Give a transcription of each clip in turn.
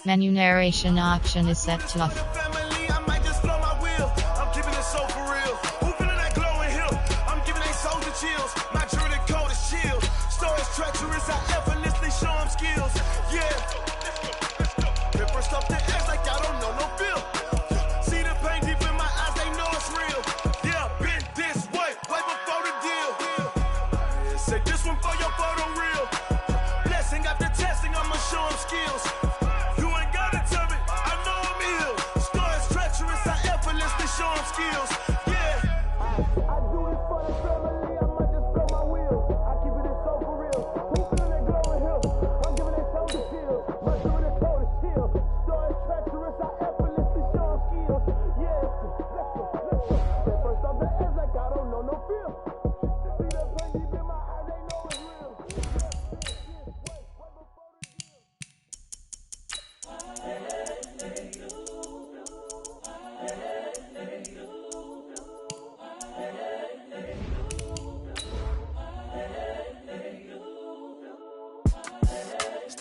Menu narration option is set to off. Family, I might just blow my wheel. I'm keeping it so for real. Who feeling that glowing hill? I'm giving they soldier chills. My jewelry code is chill. Stories treacherous, I effortlessly show them skills. Yeah. Ripper stuff the X like I don't know no feel. See the pain deep in my eyes, they know it's real. Yeah, been this way before the deal. Say this one for your photo reel. Blessing after testing, I'ma show them skills. Show them skills, yeah. I do this for the family, I might just blow my wheel. I keep it so for real. Who feeling that glowing hill? I'm giving they soldier chills. My jewelry code is chill. Stories treacherous, I effortlessly show them skills. Yeah, let's go. First off the edge like I don't know no feel. See the pain deep in my eyes, they know it's real.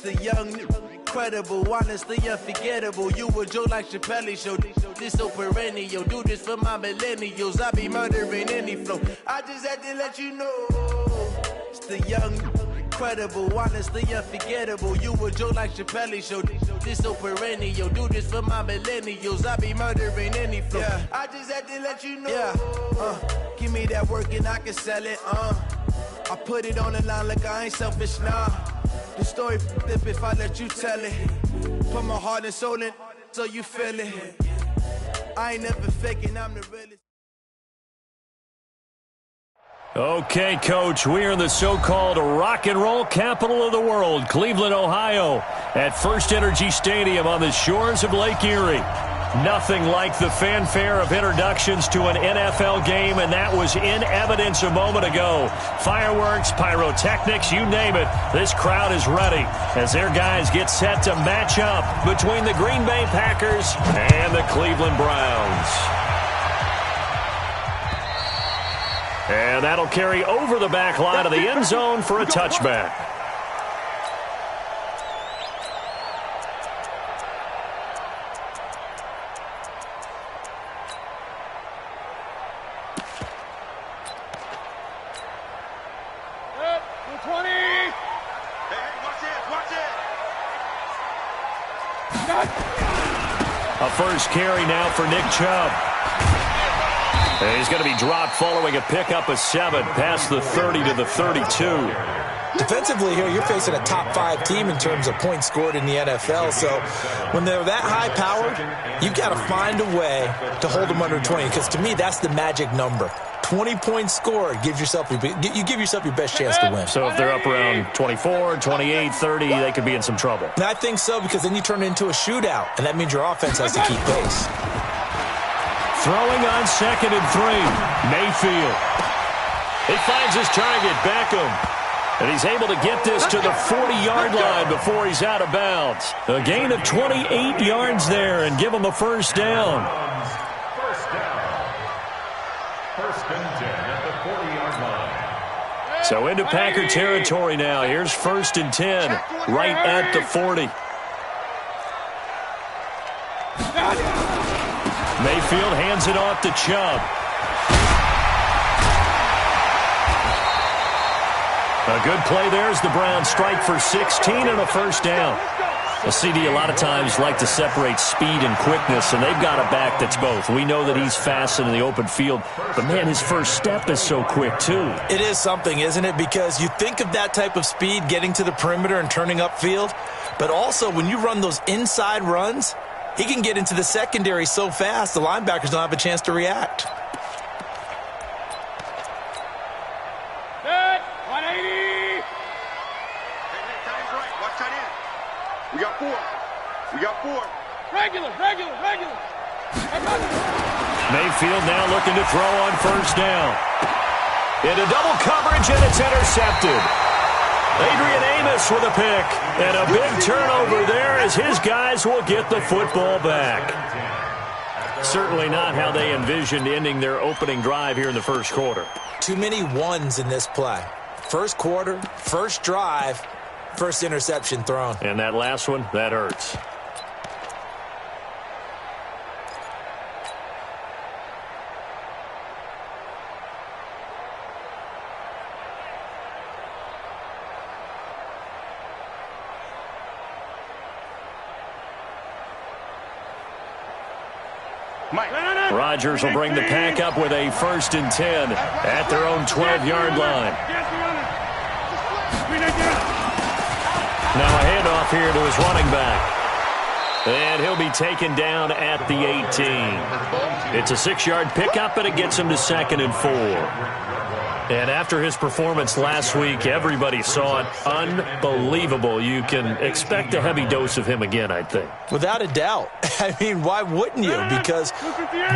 The young, incredible, honestly unforgettable. You a Joe like Chappelle show. This so perennial. Do this for my millennials. I be murdering any flow. I just had to let you know. It's the young, incredible, honestly unforgettable. You a Joe like Chappelle show. This so perennial. Do this for my millennials. I be murdering any flow. Yeah. I just had to let you know. Yeah. Give me that work and I can sell it. I put it on the line like I ain't selfish, nah. The story flip if I let you tell it. Put my heart and soul in so you feel it. I ain't never faking, I'm the realest. Okay, Coach, we are in the so-called rock and roll capital of the world, Cleveland, Ohio, at First Energy Stadium on the shores of Lake Erie. Nothing like the fanfare of introductions to an NFL game, and that was in evidence a moment ago. Fireworks, pyrotechnics, you name it. This crowd is ready as their guys get set to match up between the Green Bay Packers and the Cleveland Browns. And that'll carry over the back line of the end zone for a touchback. A first carry now for Nick Chubb. And he's going to be dropped following a pickup of 7 past the 30 to the 32. Defensively here, you're facing a top-5 team in terms of points scored in the NFL. So when they're that high-powered, you've got to find a way to hold them under 20. Because to me, that's the magic number. 20 points scored, you give yourself your best chance to win. So if they're up around 24, 28, 30, they could be in some trouble. And I think so, because then you turn it into a shootout, and that means your offense has to keep pace. Throwing on 2nd and 3, Mayfield. He finds his target, Beckham. And he's able to get this to the 40-yard line before he's out of bounds. A gain of 28 yards there and give him a first down. First and 10 at the 40-yard line. So into Packer territory now. Here's 1st and 10, right at the 40. Mayfield hands it off to Chubb. A good play there as the Browns strike for 16 and a first down. A CD a lot of times like to separate speed and quickness, and they've got a back that's both. We know that he's fast in the open field, but, man, his first step is so quick, too. It is something, isn't it? Because you think of that type of speed getting to the perimeter and turning upfield, but also when you run those inside runs, he can get into the secondary so fast the linebackers don't have a chance to react. Good. 180. We got 4. Regular. Mayfield now looking to throw on first down. Into double coverage, and it's intercepted. Adrian Amos with a pick. And a big turnover there as his guys will get the football back. Certainly not how they envisioned ending their opening drive here in the first quarter. Too many ones in this play. First quarter, first drive, first interception thrown. And that last one, that hurts. Rodgers will bring the pack up with a 1st and 10 at their own 12-yard line. Now a handoff here to his running back. And he'll be taken down at the 18. It's a 6-yard pickup, and it gets him to 2nd and 4. And after his performance last week, everybody saw it. Unbelievable. You can expect a heavy dose of him again, I think. Without a doubt. I mean, why wouldn't you? Because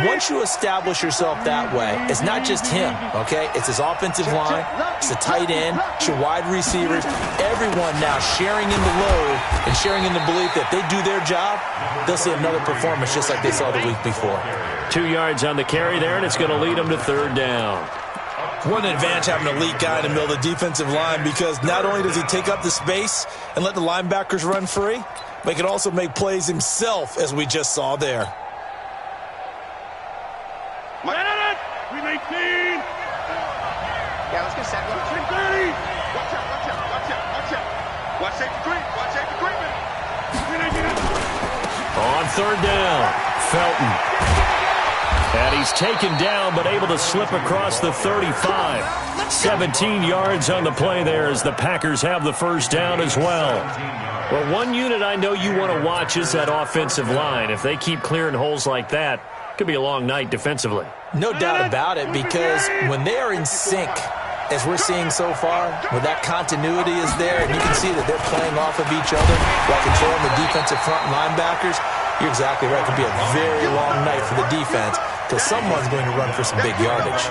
once you establish yourself that way, it's not just him, okay? It's his offensive line, it's the tight end, it's your wide receivers, everyone now sharing in the load and sharing in the belief that they do their job, they'll see another performance just like they saw the week before. 2 yards on the carry there, and it's going to lead them to 3rd down. What an advantage having an elite guy in the middle of the defensive line, because not only does he take up the space and let the linebackers run free, but he can also make plays himself, as we just saw there. We make team. Yeah, let's get set. 30. Watch out. Watch safety creep. Watch safety creeping. On 3rd down, Felton. And he's taken down, but able to slip across the 35. 17 yards on the play there as the Packers have the 1st down as well. Well, one unit I know you want to watch is that offensive line. If they keep clearing holes like that, it could be a long night defensively. No doubt about it, because when they are in sync, as we're seeing so far, where that continuity is there, and you can see that they're playing off of each other while controlling the defensive front linebackers, you're exactly right. It could be a very long night for the defense, because someone's going to run for some big yardage.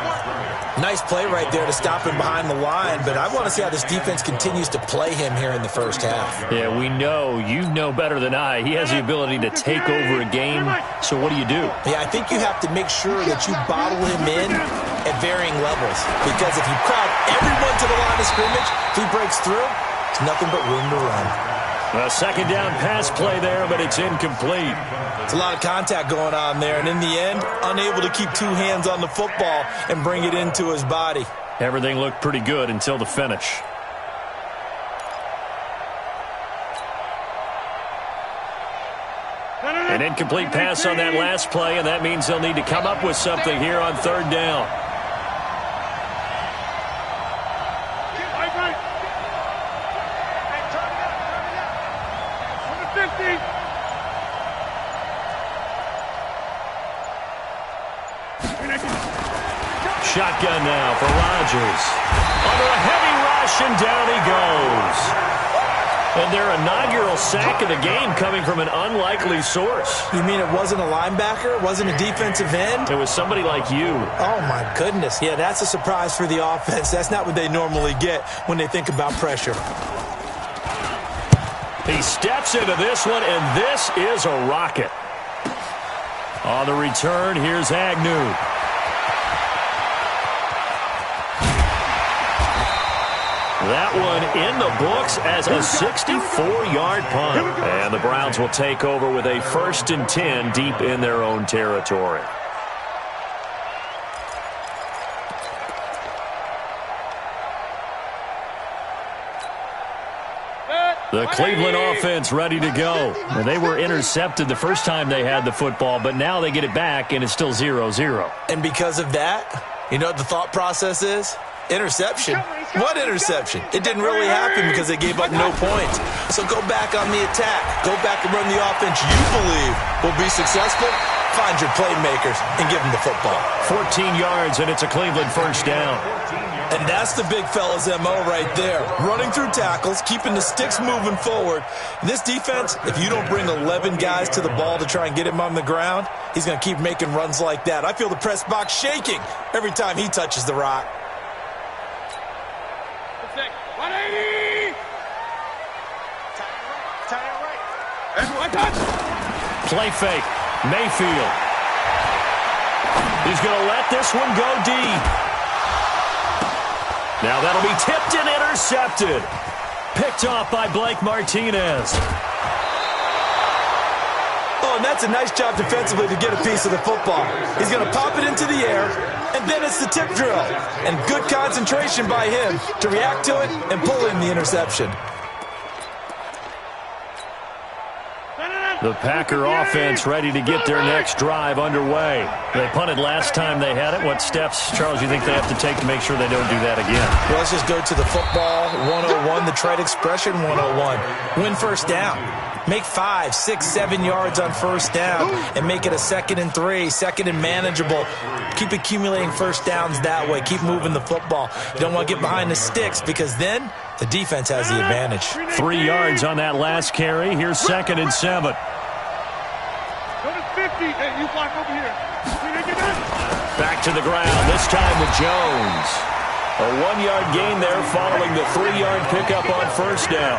Nice play right there to stop him behind the line, but I want to see how this defense continues to play him here in the 1st half. Yeah, we know. You know better than I. He has the ability to take over a game, so what do you do? Yeah, I think you have to make sure that you bottle him in at varying levels, because if you crowd everyone to the line of scrimmage, if he breaks through, it's nothing but room to run. A 2nd down pass play there, but it's incomplete. It's a lot of contact going on there, and in the end, unable to keep 2 hands on the football and bring it into his body. Everything looked pretty good until the finish. An incomplete pass on that last play, and that means they'll need to come up with something here on 3rd down. Shotgun now for Rodgers. Under a heavy rush, and down he goes. And their inaugural sack of the game coming from an unlikely source. You mean it wasn't a linebacker? It wasn't a defensive end? It was somebody like you. Oh, my goodness. Yeah, that's a surprise for the offense. That's not what they normally get when they think about pressure. He steps into this one, and this is a rocket. On the return, here's Agnew. That one in the books as a 64-yard punt. And the Browns will take over with a 1st and 10 deep in their own territory. The Cleveland offense ready to go. And they were intercepted the first time they had the football, but now they get it back, and it's still 0-0. And because of that, you know what the thought process is? Interception. What interception? It didn't really happen because they gave up no points. So go back on the attack. Go back and run the offense you believe will be successful. Find your playmakers and give them the football. 14 yards, and it's a Cleveland 1st down. And that's the big fella's MO right there. Running through tackles, keeping the sticks moving forward. This defense, if you don't bring 11 guys to the ball to try and get him on the ground, he's going to keep making runs like that. I feel the press box shaking every time he touches the rock. 180. Play fake. Mayfield. He's going to let this one go deep. Now that'll be tipped and intercepted. Picked off by Blake Martinez. Oh, and that's a nice job defensively to get a piece of the football. He's going to pop it into the air, and then it's the tip drill. And good concentration by him to react to it and pull in the interception. The Packer offense ready to get their next drive underway. They punted last time they had it. What steps, Charles, you think they have to take to make sure they don't do that again? Well, let's just go to the football 101, the trade expression 101. Win first down. Make 5, 6, 7 yards on first down and make it a 2nd and 3, 2nd and manageable. Keep accumulating first downs that way. Keep moving the football. You don't want to get behind the sticks because then the defense has the advantage. 3 yards on that last carry. Here's 2nd and 7. Go to 50. Hey, you block over here. Back to the ground, this time with Jones. A 1-yard gain there following the 3-yard pickup on first down.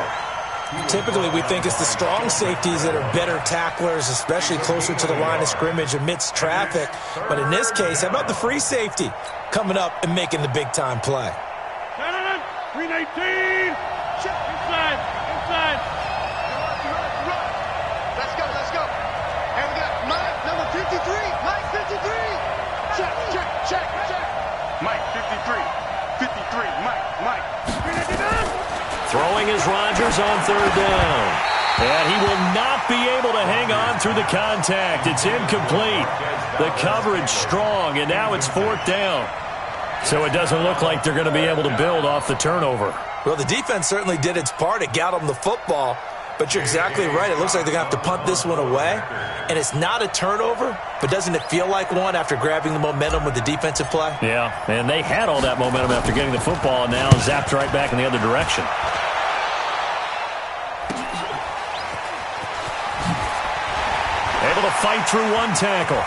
Typically, we think it's the strong safeties that are better tacklers, especially closer to the line of scrimmage amidst traffic. But in this case, how about the free safety coming up and making the big-time play? 319. Inside. Let's go. And we got Mike, number 53. Mike, 53. Check. Mike, 53. Mike. Throwing is Rodgers on 3rd down. And he will not be able to hang on through the contact. It's incomplete. The coverage strong, and now it's 4th down. So it doesn't look like they're going to be able to build off the turnover. Well, the defense certainly did its part. It got them the football. But you're exactly right. It looks like they're going to have to punt this one away. And it's not a turnover, but doesn't it feel like one after grabbing the momentum with the defensive play? Yeah, and they had all that momentum after getting the football, and now zapped right back in the other direction. Able to fight through one tackle.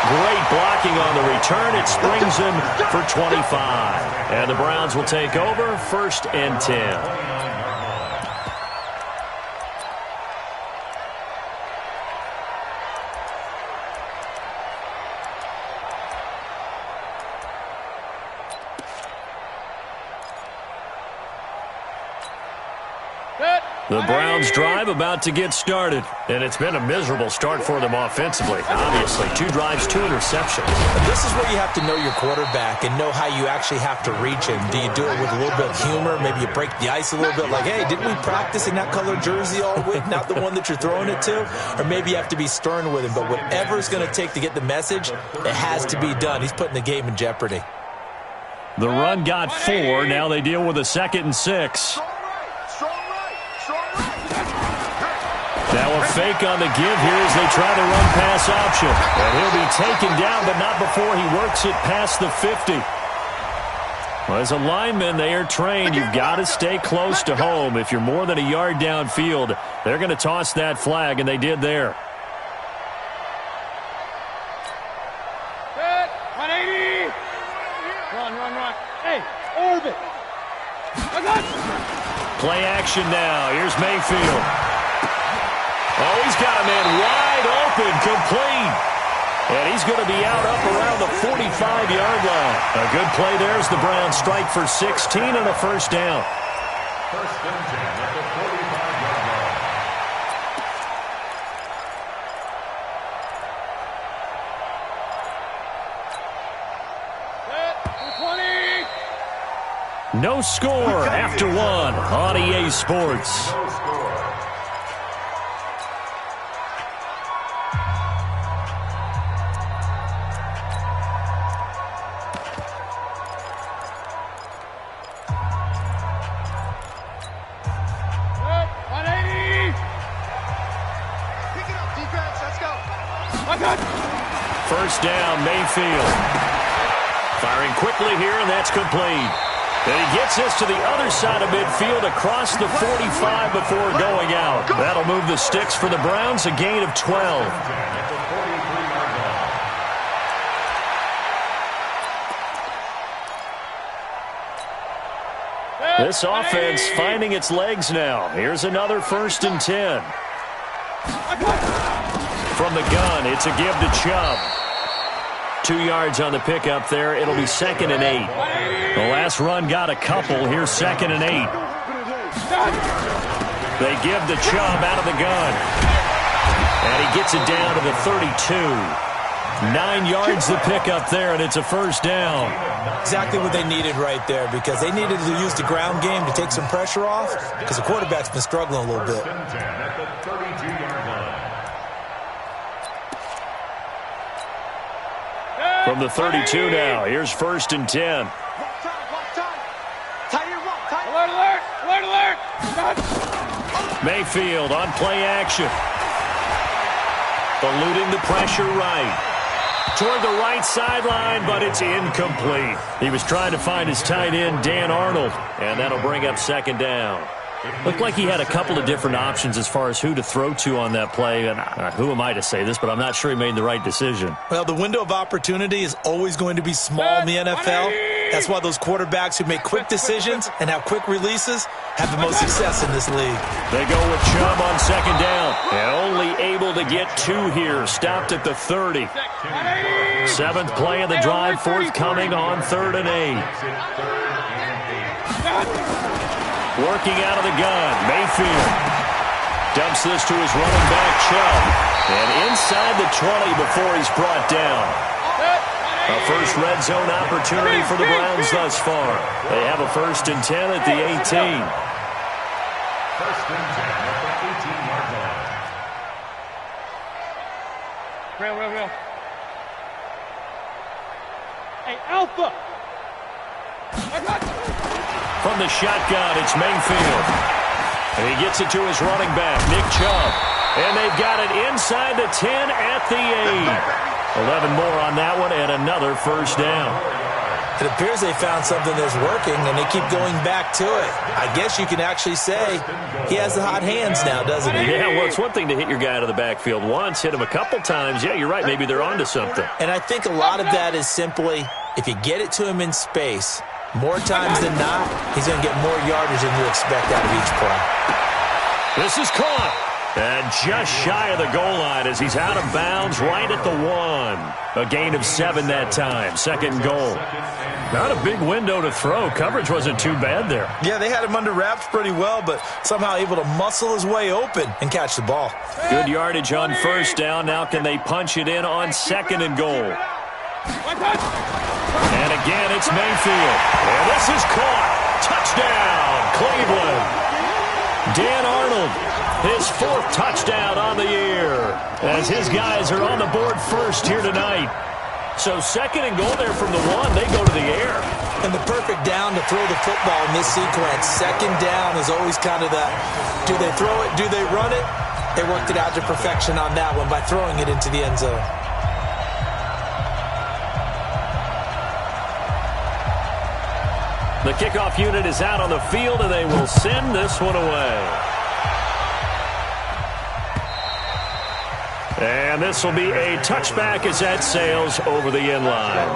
Great blocking on the return. It springs him for 25. And the Browns will take over 1st and 10. The Browns drive about to get started, and it's been a miserable start for them offensively. Obviously, 2 drives, 2 interceptions. And this is where you have to know your quarterback and know how you actually have to reach him. Do you do it with a little bit of humor? Maybe you break the ice a little bit like, hey, didn't we practice in that color jersey all week, not the one that you're throwing it to? Or maybe you have to be stern with him. But whatever it's going to take to get the message, it has to be done. He's putting the game in jeopardy. The run got 4. Now they deal with a 2nd and 6. Now a fake on the give here as they try the run pass option. And he'll be taken down, but not before he works it past the 50. Well, as a lineman, they are trained. You've got to stay close to home. If you're more than a yard downfield, they're going to toss that flag, and they did there. 180. Run. Hey, orbit. Play action now. Here's Mayfield. Oh, he's got a man wide open, complete. And he's going to be out up around the 45-yard line. A good play there as the Browns strike for 16 and a 1st down. 1st and 10 at the 45-yard line. No score after 1 on EA Sports. First down, Mayfield. Firing quickly here, and that's complete. And he gets this to the other side of midfield across the 45 before going out. That'll move the sticks for the Browns, a gain of 12. This offense finding its legs now. Here's another 1st and 10. From the gun, it's a give to Chubb. 2 yards on the pickup there. It'll be 2nd and 8. The last run got a couple. Here's 2nd and 8. They give to Chubb out of the gun. And he gets it down to the 32. 9 yards the pickup there, and it's a 1st down. Exactly what they needed right there, because they needed to use the ground game to take some pressure off, because the quarterback's been struggling a little bit. From the 32 now, here's 1st and 10. Alert, alert, alert, alert. Mayfield on play action. Eluding the pressure right. Toward the right sideline, but it's incomplete. He was trying to find his tight end, Dan Arnold, and that'll bring up 2nd down. Looked like he had a couple of different options as far as who to throw to on that play. And who am I to say this, but I'm not sure he made the right decision. Well, the window of opportunity is always going to be small in the NFL. That's why those quarterbacks who make quick decisions and have quick releases have the most success in this league. They go with Chubb on 2nd down. And only able to get 2 here. Stopped at the 30. 7th play of the drive, forthcoming on 3rd and 8. Working out of the gun, Mayfield dumps this to his running back, Chubb. And inside the 20 before he's brought down. A first red zone opportunity for the Browns thus far. They have a 1st and 10 at the 18. 1st and 10 at the 18-yard line. Real. Hey, Alpha. From the shotgun, it's Mayfield. And he gets it to his running back, Nick Chubb. And they've got it inside the 10 at the 8. 11 more on that one and another 1st down. It appears they found something that's working, and they keep going back to it. I guess you can actually say he has the hot hands now, doesn't he? Yeah, well, it's one thing to hit your guy out of the backfield once, hit him a couple times. Yeah, you're right. Maybe they're onto something. And I think a lot of that is simply if you get it to him in space, more times than not, he's going to get more yardage than you expect out of each play. This is caught. And just shy of the goal line as he's out of bounds right at the 1. A gain of 7 that time. 2nd goal. Not a big window to throw. Coverage wasn't too bad there. Yeah, they had him under wraps pretty well, but somehow able to muscle his way open and catch the ball. Good yardage on 1st down. Now can they punch it in on 2nd and goal? And again, it's Mayfield. And this is caught. Touchdown, Cleveland. Dan Arnold, his 4th touchdown on the year, as his guys are on the board first here tonight. So 2nd and goal there from the 1. They go to the air. And the perfect down to throw the football in this sequence. 2nd down is always kind of that, do they throw it, do they run it? They worked it out to perfection on that one by throwing it into the end zone. The kickoff unit is out on the field, and they will send this one away. And this will be a touchback as that sails over the end line.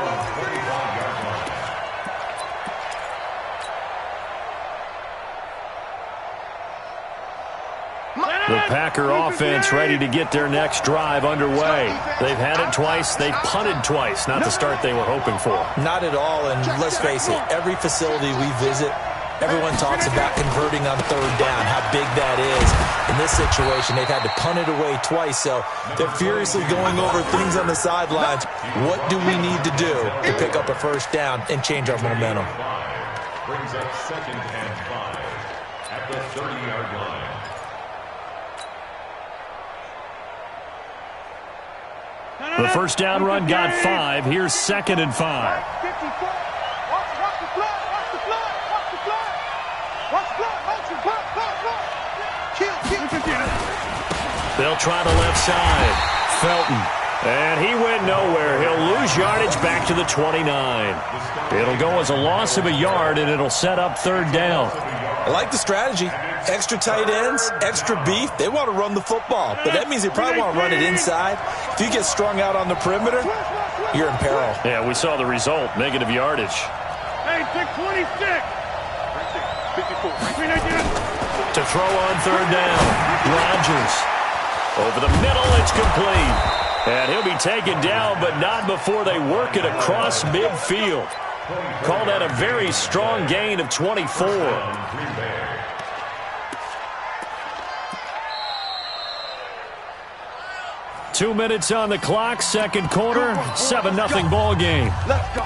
The Packer offense ready to get their next drive underway. They've had it twice. They've punted twice. Not the start they were hoping for. Not at all, and let's face it, every facility we visit, everyone talks about converting on 3rd down, how big that is. In this situation, they've had to punt it away twice, so they're furiously going over things on the sidelines. What do we need to do to pick up a 1st down and change our momentum? Brings up 2nd and 5 at the 30-yard line. The 1st down run got 5. Here's 2nd and 5. They'll try the left side. Felton. And he went nowhere. He'll lose yardage back to the 29. It'll go as a loss of a yard, and it'll set up 3rd down. I like the strategy. Extra tight ends, extra beef. They want to run the football, but that means they probably want to run it inside. If you get strung out on the perimeter, you're in peril. Yeah, we saw the result. Negative yardage. Hey, 626. 54. To throw on 3rd down. Rodgers. Over the middle, it's complete. And he'll be taken down, but not before they work it across midfield. Call that a very strong gain of 24. 2 minutes on the clock, 2nd quarter, 7-0 ball game. Let's go.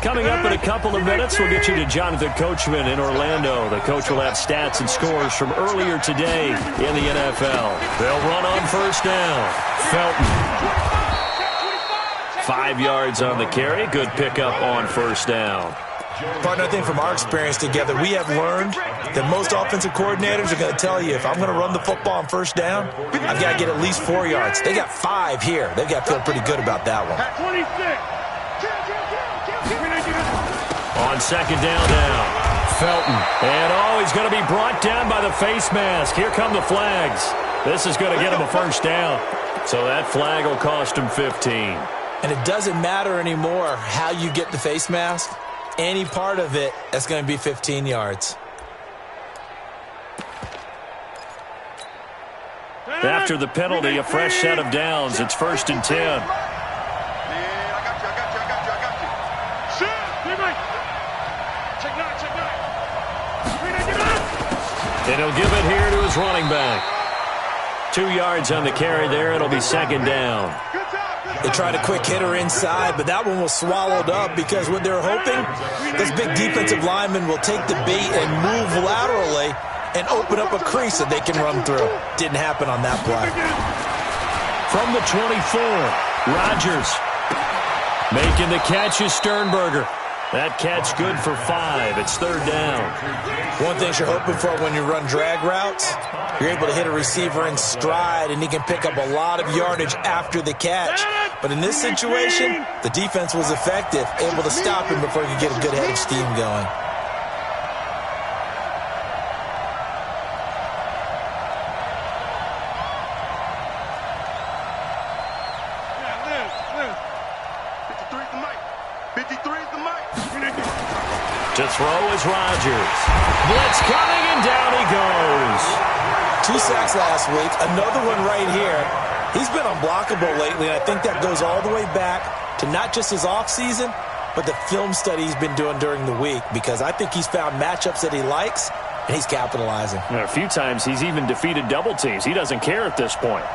Coming up in a couple of minutes, we'll get you to Jonathan Coachman in Orlando. The coach will have stats and scores from earlier today in the NFL. They'll run on first down. Felton. 5 yards on the carry. Good pickup on first down. Partner, I think from our experience together, we have learned that most offensive coordinators are going to tell you, if I'm going to run the football on first down, I've got to get at least 4 yards. They got 5 here. They've got to feel pretty good about that one. On second down now, Felton. And, he's going to be brought down by the face mask. Here come the flags. This is going to get him a first down. So that flag will cost him 15. And it doesn't matter anymore how you get the face mask. Any part of it, that's going to be 15 yards. After the penalty, a fresh set of downs. It's 1st and 10. And he'll give it here to his running back. 2 yards on the carry there. It'll be second down. They tried a quick hitter inside, but that one was swallowed up because what they're hoping, this big defensive lineman will take the bait and move laterally and open up a crease that they can run through. Didn't happen on that play. From the 24, Rodgers. Making the catch is Sternberger. That catch good for 5. It's third down. One thing you're hoping for when you run drag routes, you're able to hit a receiver in stride, and he can pick up a lot of yardage after the catch. But in this situation, the defense was effective, able to stop him before he could get a good head of steam going. To throw is Rodgers. Blitz coming, and down he goes. 2 sacks last week, another one right here. He's been unblockable lately, and I think that goes all the way back to not just his offseason, but the film study he's been doing during the week, because I think he's found matchups that he likes, and he's capitalizing. And a few times he's even defeated double teams. He doesn't care at this point.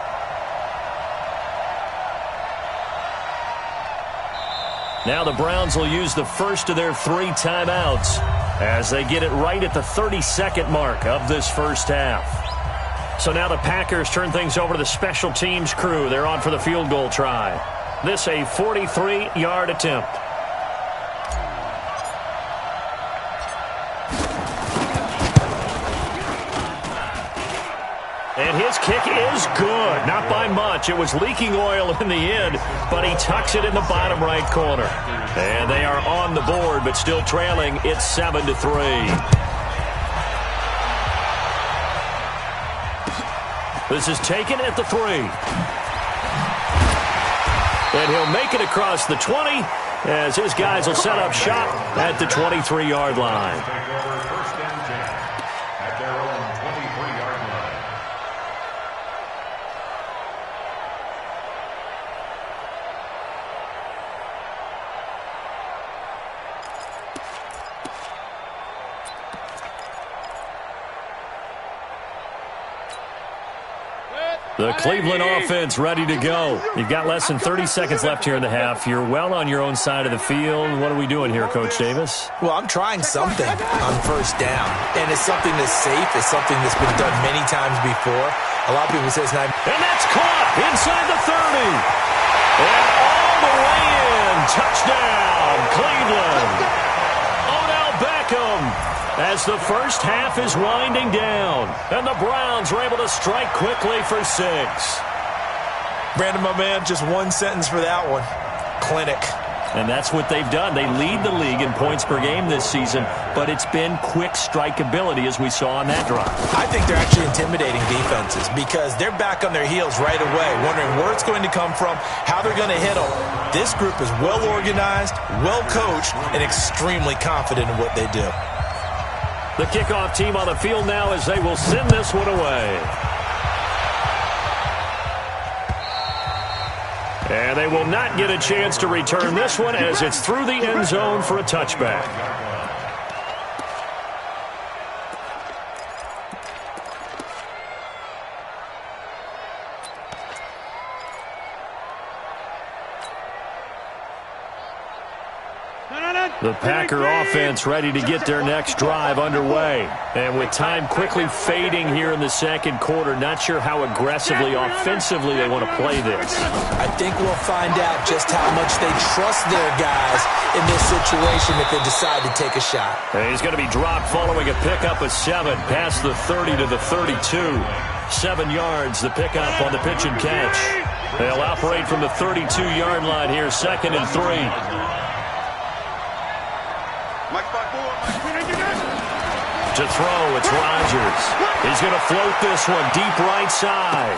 Now the Browns will use the first of their 3 timeouts as they get it right at the 32nd mark of this first half. So now the Packers turn things over to the special teams crew. They're on for the field goal try. This a 43-yard attempt. And his kick is good. Not by much. It was leaking oil in the end, but he tucks it in the bottom right corner. And they are on the board, but still trailing. It's 7-3. This is taken at the 3. And he'll make it across the 20 as his guys will set up shop at the 23-yard line. The Cleveland offense ready to go. You've got less than 30 seconds left here in the half. You're well on your own side of the field. What are we doing here, Coach Davis? Well, I'm trying something on first down, and it's something that's safe. It's something that's been done many times before. A lot of people say it's not. And that's caught inside the 30. And all the way in. Touchdown, Cleveland. Odell Beckham. As the first half is winding down, and the Browns are able to strike quickly for 6. Brandon, my man, just one sentence for that one. Clinic. And that's what they've done. They lead the league in points per game this season, but it's been quick strikeability as we saw on that drive. I think they're actually intimidating defenses because they're back on their heels right away, wondering where it's going to come from, how they're going to hit them. This group is well organized, well coached, and extremely confident in what they do. The kickoff team on the field now as they will send this one away. And they will not get a chance to return this one as it's through the end zone for a touchback. The Packer offense ready to get their next drive underway. And with time quickly fading here in the second quarter, not sure how aggressively, offensively they want to play this. I think we'll find out just how much they trust their guys in this situation if they decide to take a shot. And he's going to be dropped following a pickup of 7 past the 30 to the 32. 7 yards, the pickup on the pitch and catch. They'll operate from the 32-yard line here, 2nd and 3. To throw, it's Rodgers. He's going to float this one deep right side.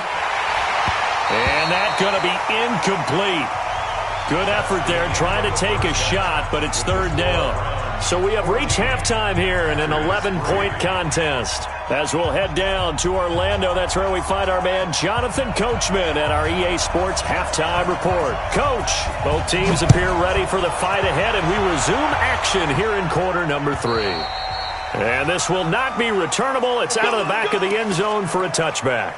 And that's going to be incomplete. Good effort there, trying to take a shot, but it's 3rd down. So we have reached halftime here in an 11-point contest. As we'll head down to Orlando, that's where we find our man Jonathan Coachman at our EA Sports Halftime Report. Coach, both teams appear ready for the fight ahead, and we resume action here in quarter number 3. And this will not be returnable. It's out of the back of the end zone for a touchback.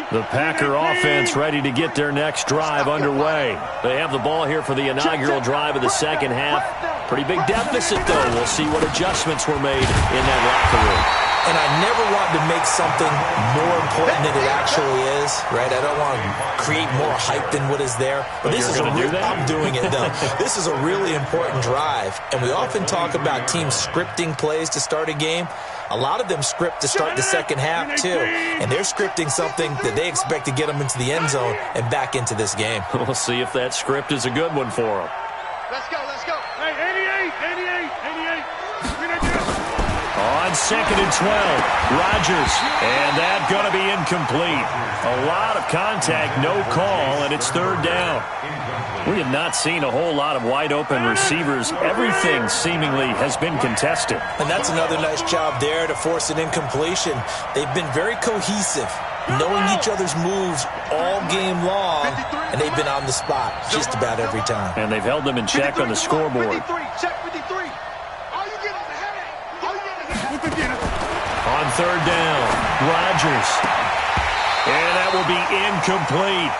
The Packer offense ready to get their next drive underway. They have the ball here for the inaugural drive of the second half. Pretty big deficit, though. We'll see what adjustments were made in that locker room. And I never want to make something more important than it actually is, right? I don't want to create more hype than what is there. But this is I'm doing it, though. This is a really important drive. And we often talk about teams scripting plays to start a game. A lot of them script to start the second half, too. And they're scripting something that they expect to get them into the end zone and back into this game. We'll see if that script is a good one for them. Let's go, let's go. Hey, 88. On 2nd and 12, Rodgers. And that's going to be incomplete. A lot of contact, no call, and it's 3rd down. We have not seen a whole lot of wide-open receivers. Everything seemingly has been contested. And that's another nice job there to force an incompletion. They've been very cohesive, knowing each other's moves all game long, and they've been on the spot just about every time. And they've held them in check on the scoreboard. On 3rd down, Rodgers. And that will be incomplete.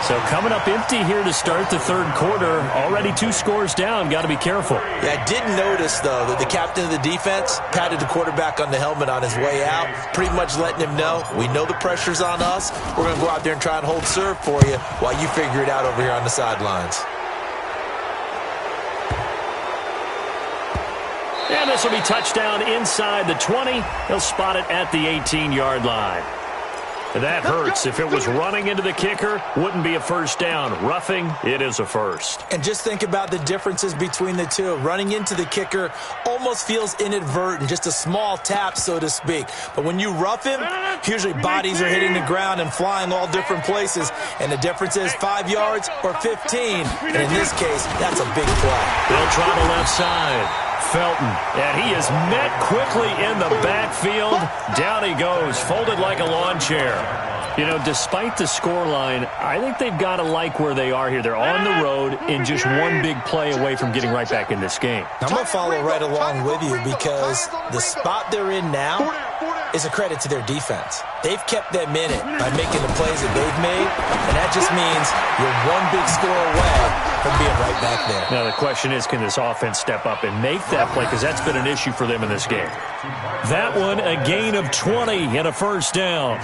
So coming up empty here to start the 3rd quarter. Already 2 scores down. Got to be careful. Yeah, I did notice, though, that the captain of the defense patted the quarterback on the helmet on his way out, pretty much letting him know, we know the pressure's on us. We're going to go out there and try and hold serve for you while you figure it out over here on the sidelines. And this will be touchdown inside the 20. He'll spot it at the 18-yard line. That hurts. If it was running into the kicker, wouldn't be a first down. Roughing, it is a first. And just think about the differences between the two. Running into the kicker almost feels inadvertent, just a small tap, so to speak. But when you rough him, usually bodies are hitting the ground and flying all different places. And the difference is 5 yards or 15. And in this case, that's a big play. They'll try the left side. Felton, and he is met quickly in the backfield. Down he goes, folded like a lawn chair. You know, despite the scoreline, I think they've got to like where they are here. They're on the road and just one big play away from getting right back in this game. I'm going to follow right along with you because the spot they're in now is a credit to their defense. They've kept them in it by making the plays that they've made, and that just means you're one big score away from being right back there. Now the question is, can this offense step up and make that play? Because that's been an issue for them in this game. That one, a gain of 20 and a first down.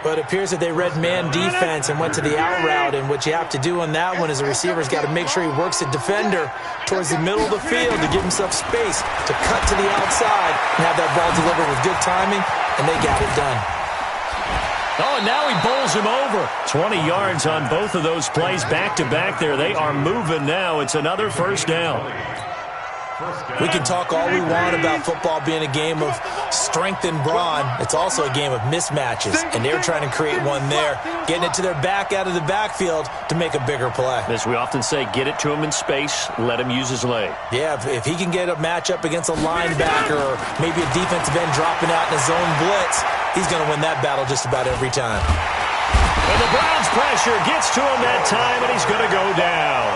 But it appears that they read man defense and went to the out route, and what you have to do on that one is the receiver's got to make sure he works the defender towards the middle of the field to give himself space to cut to the outside and have that ball delivered with good timing, and they got it done. Oh, and now he bowls him over. 20 yards on both of those plays back-to-back there. They are moving now. It's another first down. We can talk all we want about football being a game of strength and brawn. It's also a game of mismatches, and they're trying to create one there, getting it to their back out of the backfield to make a bigger play. As we often say, get it to him in space, let him use his leg. Yeah, if he can get a matchup against a linebacker or maybe a defensive end dropping out in a zone blitz, he's going to win that battle just about every time. And the Browns pressure gets to him that time, and he's going to go down.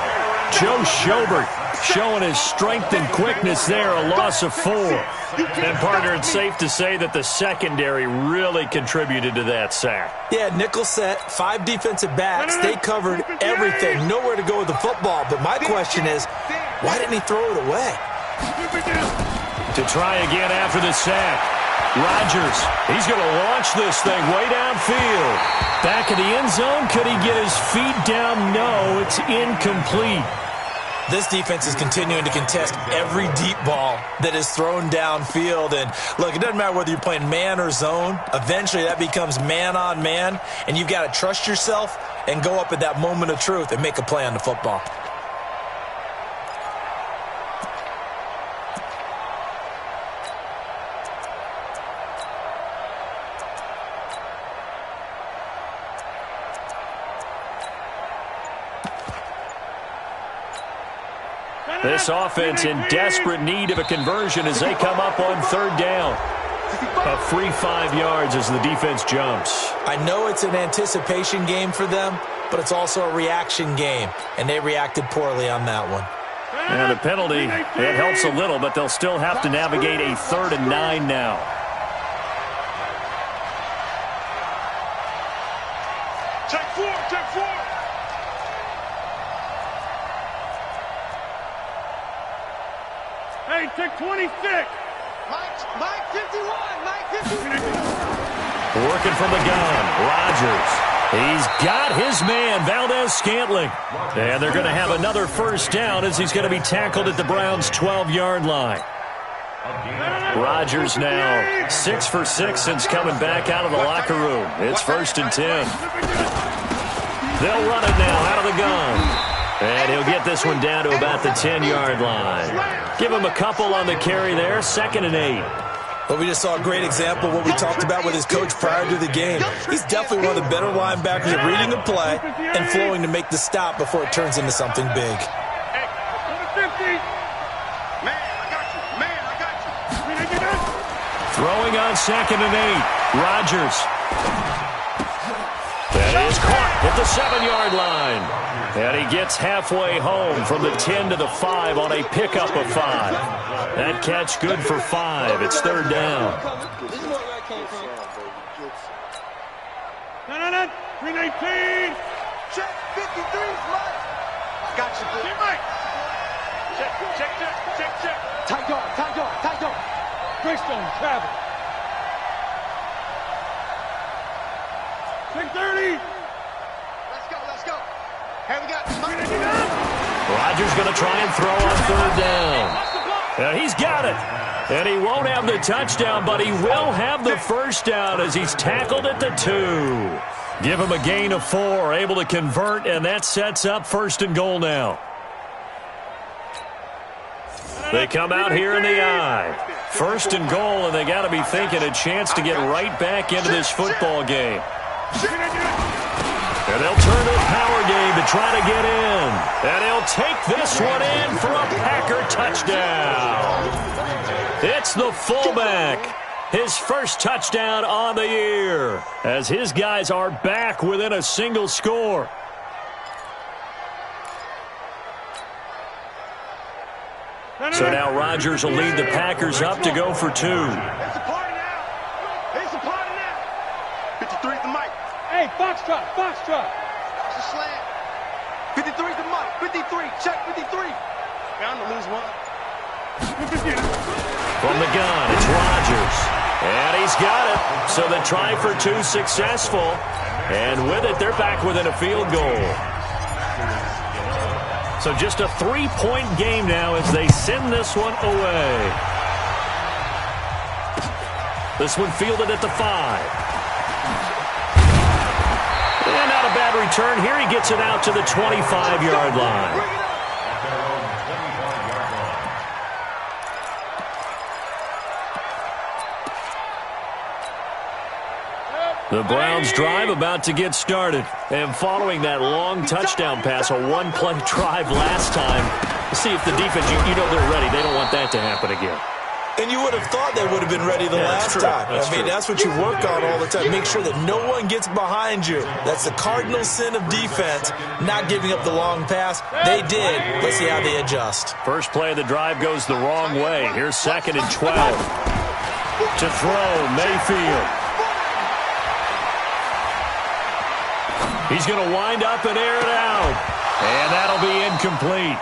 Joe Schobert showing his strength and quickness there, a loss of 4. And, partner, it's safe to say that the secondary really contributed to that sack. Yeah, nickel set, 5 defensive backs. They covered everything, nowhere to go with the football. But my question is, why didn't he throw it away? To try again after the sack. Rodgers, he's going to launch this thing way downfield. Back in the end zone, could he get his feet down? No, it's incomplete. This defense is continuing to contest every deep ball that is thrown downfield. And, look, it doesn't matter whether you're playing man or zone. Eventually, that becomes man on man, and you've got to trust yourself and go up at that moment of truth and make a play on the football. This offense in desperate need of a conversion as they come up on 3rd down. A free 5 yards as the defense jumps. I know it's an anticipation game for them, but it's also a reaction game, and they reacted poorly on that one. And the penalty, it helps a little, but they'll still have to navigate a 3rd and 9 now. Check 4, check 4. Hey, check 26. Mike 51. Mike 51. Working from the gun, Rodgers. He's got his man, Valdez-Scantling. And they're going to have another 1st down as he's going to be tackled at the Browns' 12-yard line. Rodgers now 6 for 6 since coming back out of the locker room. It's 1st and 10. They'll run it now out of the gun. And he'll get this one down to about the 10-yard line. Give him a couple on the carry there, 2nd and 8. Well, we just saw a great example of what we talked about with his coach prior to the game. He's definitely one of the better linebackers at reading the play and flowing to make the stop before it turns into something big. Throwing on 2nd and 8. Rodgers. That is caught at the 7-yard line. And he gets halfway home from the 10 to the 5 on a pickup of 5. That catch good for 5. It's 3rd down. No. 319. Check 53, Mike. Got you, good. Mike. Check. Tight dog. Greystone, travel. Check 30. Let's go. Here we go. Rodgers going to try and throw on 3rd down. And he's got it. And he won't have the touchdown, but he will have the 1st down as he's tackled at the 2. Give him a gain of 4, able to convert, and that sets up 1st and goal now. They come out here in the I. 1st and goal, and they got to be thinking a chance to get right back into this football game. And they'll turn to a power game to try to get in. And he'll take this one in for a Packer touchdown. It's the fullback. His 1st touchdown on the year as his guys are back within a single score. So now Rodgers will lead the Packers up to go for 2. It's a party now. 53's the Mike. Hey, Foxtrot. It's a slam. 53's the Mike. 53. Check 53. Bound to lose one. From the gun, it's Rodgers. And he's got it. So the try for 2 successful. And with it, they're back within a field goal. So just a 3-point game now as they send this one away. This one fielded at the 5. And not a bad return. Here he gets it out to the 25-yard line. The Browns drive about to get started. And following that long touchdown pass, a one-play drive last time, see if the defense, you know they're ready. They don't want that to happen again. And you would have thought they would have been ready the last time. That's what you work on all the time. Make sure that no one gets behind you. That's the cardinal sin of defense, not giving up the long pass. They did. Let's see how they adjust. First play of the drive goes the wrong way. Here's 2nd and 12. To throw, Mayfield. He's going to wind up and air it out. And that'll be incomplete.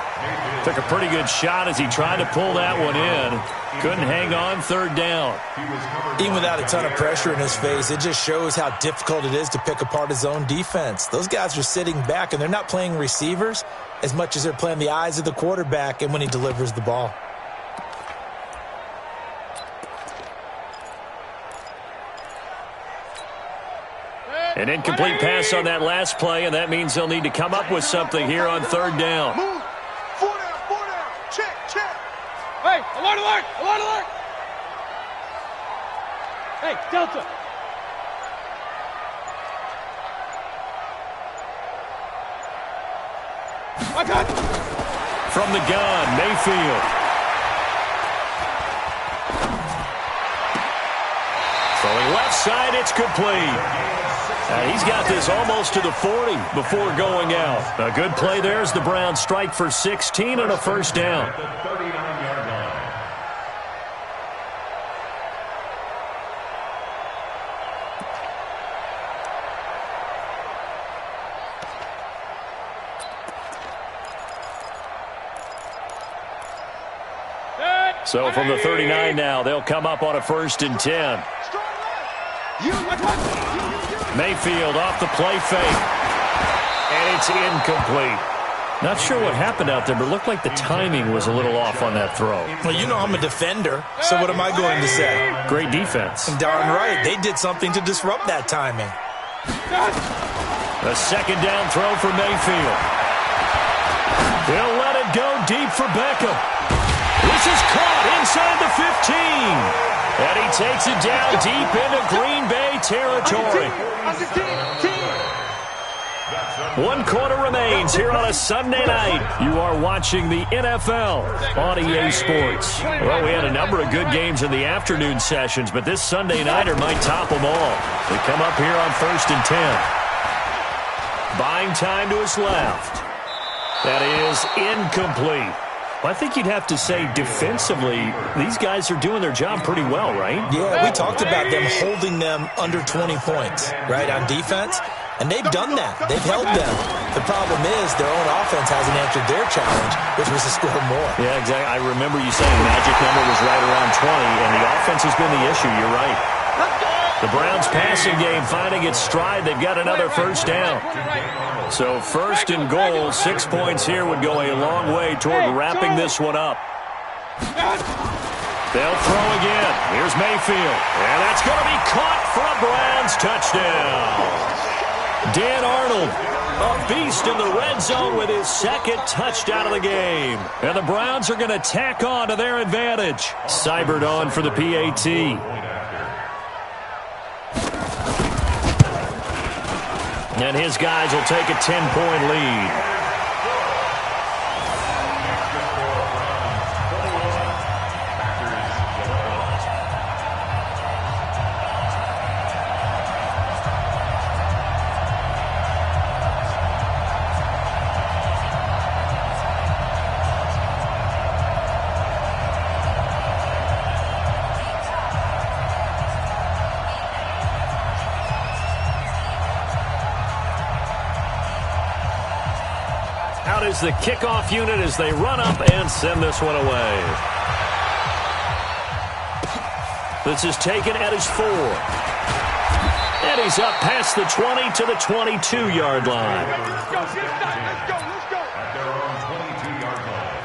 Took a pretty good shot as he tried to pull that one in. Couldn't hang on, 3rd down. Even without a ton of pressure in his face, it just shows how difficult it is to pick apart his own defense. Those guys are sitting back, and they're not playing receivers as much as they're playing the eyes of the quarterback and when he delivers the ball. An incomplete pass on that last play, and that means they'll need to come up with something here on 3rd down. Move. 4 down. Check. Hey, alert. Hey, Delta. I got it. From the gun, Mayfield. Throwing left side, it's complete. He's got this almost to the 40 before going out. A good play there as the Browns strike for 16 and a 1st down. So from the 39 now, they'll come up on a 1st and 10. Mayfield off the play fake. And it's incomplete. Not sure what happened out there, but it looked like the timing was a little off on that throw. Well, you know I'm a defender, so what am I going to say? Great defense. And darn right, they did something to disrupt that timing. A 2nd down throw for Mayfield. They'll let it go deep for Beckham. This is caught inside the 15. And he takes it down deep into Green Bay territory. 1 quarter remains here on a Sunday night. You are watching the NFL on EA Sports. Well, we had a number of good games in the afternoon sessions, but this Sunday nighter might top them all. We come up here on 1st and 10. Buying time to his left. That is incomplete. Well, I think you'd have to say defensively, these guys are doing their job pretty well, right? Yeah, we talked about them holding them under 20 points, right, on defense. And they've done that. They've held them. The problem is their own offense hasn't answered their challenge, which was to score more. Yeah, exactly. I remember you saying the magic number was right around 20, and the offense has been the issue. You're right. The Browns passing game finding its stride. They've got another 1st down. So 1st and goal, 6 points here would go a long way toward wrapping this one up. They'll throw again. Here's Mayfield. And that's going to be caught for a Browns touchdown. Dan Arnold, a beast in the red zone with his 2nd touchdown of the game. And the Browns are going to tack on to their advantage. Seibert on for the PAT. And his guys will take a 10-point lead. Out is the kickoff unit as they run up and send this one away. This is taken at his 4. And he's up past the 20 to the 22-yard line. Let's go. At their own 22-yard line.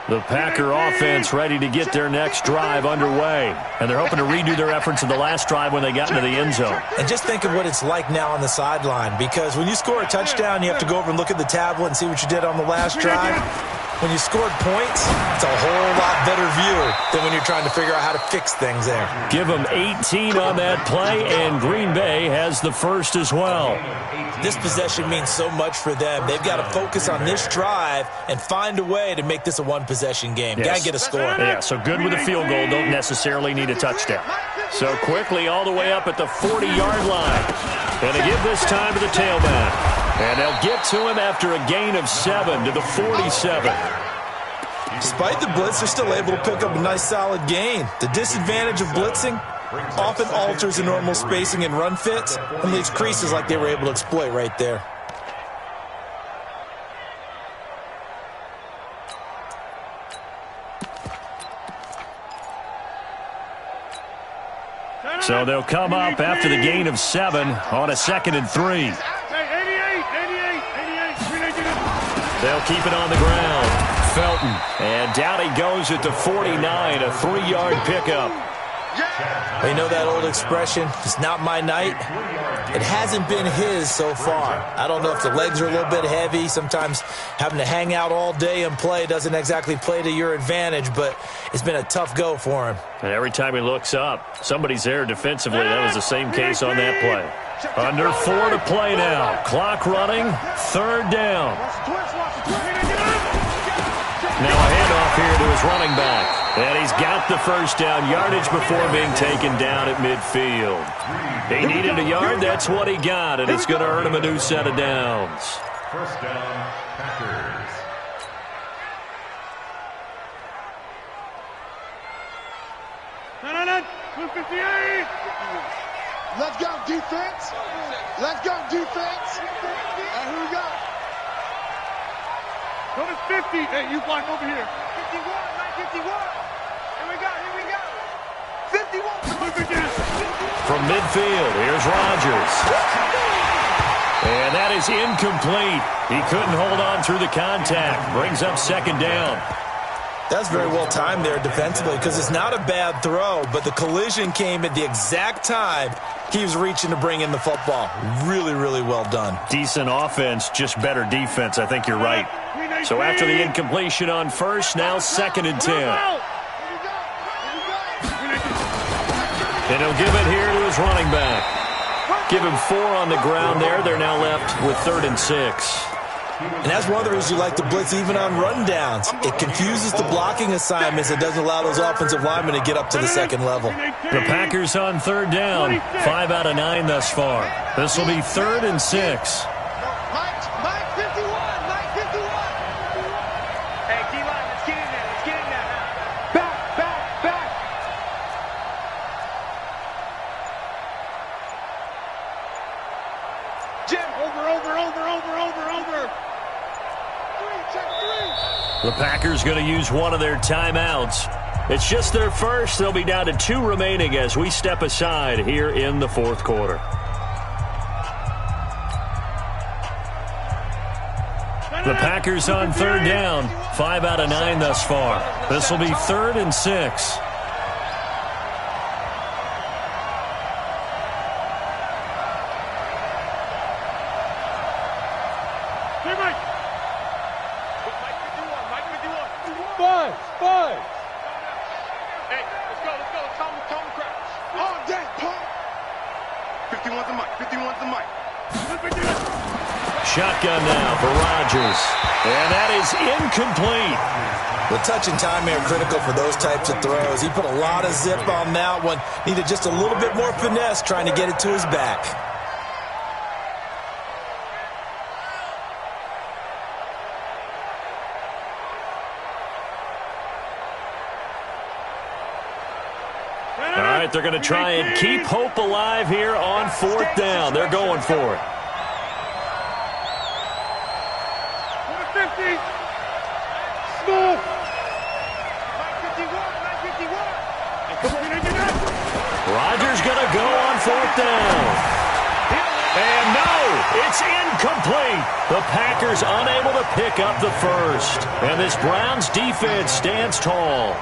The Packer offense ready to get their next drive underway. And they're hoping to redo their efforts in the last drive when they got into the end zone. And just think of what it's like now on the sideline, because when you score a touchdown, you have to go over and look at the tablet and see what you did on the last drive. when you scored points, it's a whole lot better view than when you're trying to figure out how to fix things there. Give them 18 on that play, and Green Bay has the first as well. This possession means so much for them. They've got to focus on this drive and find a way to make this a one-possession game. Yes. Got to get a score. Yeah, so good with a field goal, don't necessarily need a touchdown. So quickly all the way up at the 40-yard line. And they give this time to the tailback. And they'll get to him after a gain of 7 to the 47. Despite the blitz, they're still able to pick up a nice solid gain. The disadvantage of blitzing often alters the normal spacing and run fits and leaves creases like they were able to exploit right there. So they'll come up after the gain of 7 on a 2nd and 3. They'll keep it on the ground. Felton. And down he goes at the 49, a 3-yard pickup. You know that old expression, it's not my night? It hasn't been his so far. I don't know if the legs are a little bit heavy. Sometimes having to hang out all day and play doesn't exactly play to your advantage, but it's been a tough go for him. And every time he looks up, somebody's there defensively. That was the same case on that play. Under 4 to play now. Clock running, 3rd down. Now a handoff here to his running back. And he's got the first down, yardage before being taken down at midfield. He needed a yard, that's what he got, and it's going to earn him a new set of downs. First down, Packers. Let's go, defense. Let's go, defense. And here we go. Go to 50. Hey, you flying over here. 51, 951. Here we go, here we go. 51. From midfield, here's Rodgers. And that is incomplete. He couldn't hold on through the contact. Brings up 2nd down. That's very well timed there defensively because it's not a bad throw, but the collision came at the exact time he was reaching to bring in the football. Really, really well done. Decent offense, just better defense. I think you're right. So after the incompletion on first, now 2nd and 10. And he'll give it here to his running back. Give him 4 on the ground there. They're now left with 3rd and 6. And that's one of the reasons you like to blitz even on rundowns. It confuses the blocking assignments. It doesn't allow those offensive linemen to get up to the 2nd level. The Packers on 3rd down. 5 out of 9 thus far. This will be 3rd and 6. Mike 51, Mike 51. Hey, D-line, let's get in there. Let's get in there. Back. Jim, over. 3, check 3. The Packers going to use one of their timeouts. It's just their first. They'll be down to 2 remaining as we step aside here in the 4th quarter. The Packers on 3rd down. 5 out of 9 thus far. This will be 3rd and 6. Five. Hey, let's go. Tom Crouch. Oh, dang, Paul. 51's the mic. Shotgun now for Rodgers. And that is incomplete. The touch and time are critical for those types of throws. He put a lot of zip on that one. Needed just a little bit more finesse trying to get it to his back. All right, they're going to try and keep hope alive here on 4th down. They're going for it. 50. Smooth. 951. Rodgers going to go on 4th down. And no, it's incomplete. The Packers unable to pick up the first. And this Browns defense stands tall.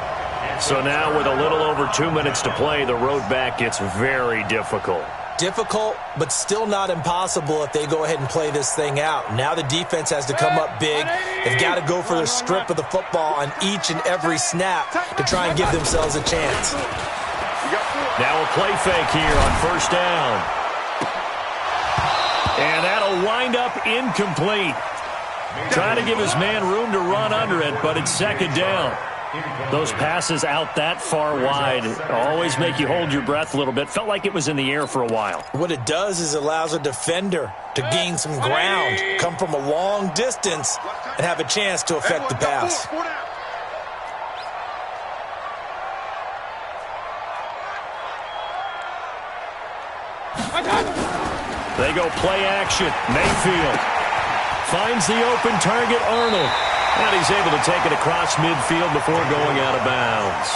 So now with a little over 2 minutes to play, the road back gets very difficult. Difficult, but still not impossible if they go ahead and play this thing out. Now the defense has to come up big They've got to go for the strip of the football on each and every snap to try and give themselves a chance. Now a play fake here on first down. And that'll wind up incomplete. Trying to give his man room to run under it, but it's second down. Those passes out that far wide always make you hold your breath a little bit. Felt like it was in the air for a while. What it does is allows a defender to gain some ground, come from a long distance, and have a chance to affect the pass. They go play action. Mayfield finds the open target, Arnold. And he's able to take it across midfield before going out of bounds.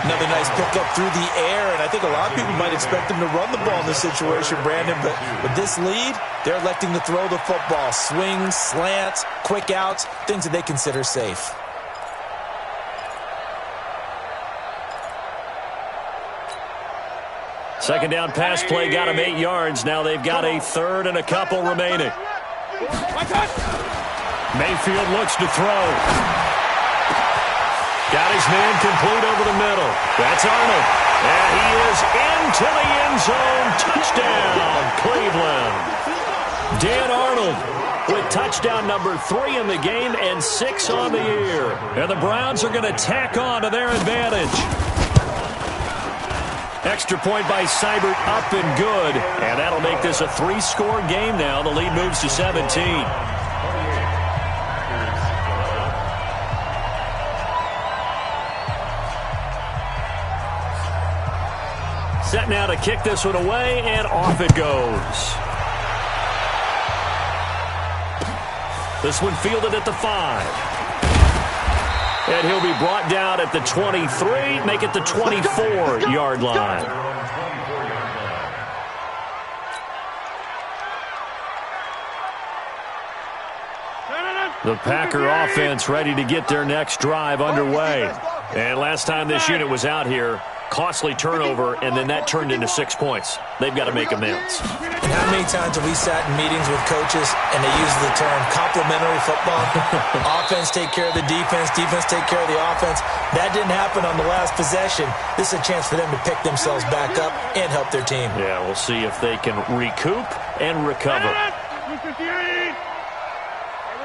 Another nice pickup through the air, and I think a lot of people might expect them to run the ball in this situation, Brandon, but with this lead, they're electing to throw the football. Swings, slants, quick outs, things that they consider safe. Second down pass play got him 8 yards. Now they've got a third and a couple remaining. Mayfield looks to throw. Got his man complete over the middle. That's Arnold. And he is into the end zone. Touchdown, Cleveland. Dan Arnold with touchdown number 3 in the game and 6 on the year. And the Browns are going to tack on to their advantage. Extra point by Seibert, up and good. And that'll make this a 3-score game now. The lead moves to 17. Set now to kick this one away, and off it goes. This one fielded at the 5. And he'll be brought down at the 23, make it the 24-yard line. The Packer offense ready to get their next drive underway. And last time this unit was out here, costly turnover, and then that turned into 6 points. They've got to make amends. And how many times have we sat in meetings with coaches and they use the term complementary football? Offense take care of the defense, defense take care of the offense. That didn't happen on the last possession. This is a chance for them to pick themselves back up and help their team. Yeah, we'll see if they can recoup and recover. Hey, we're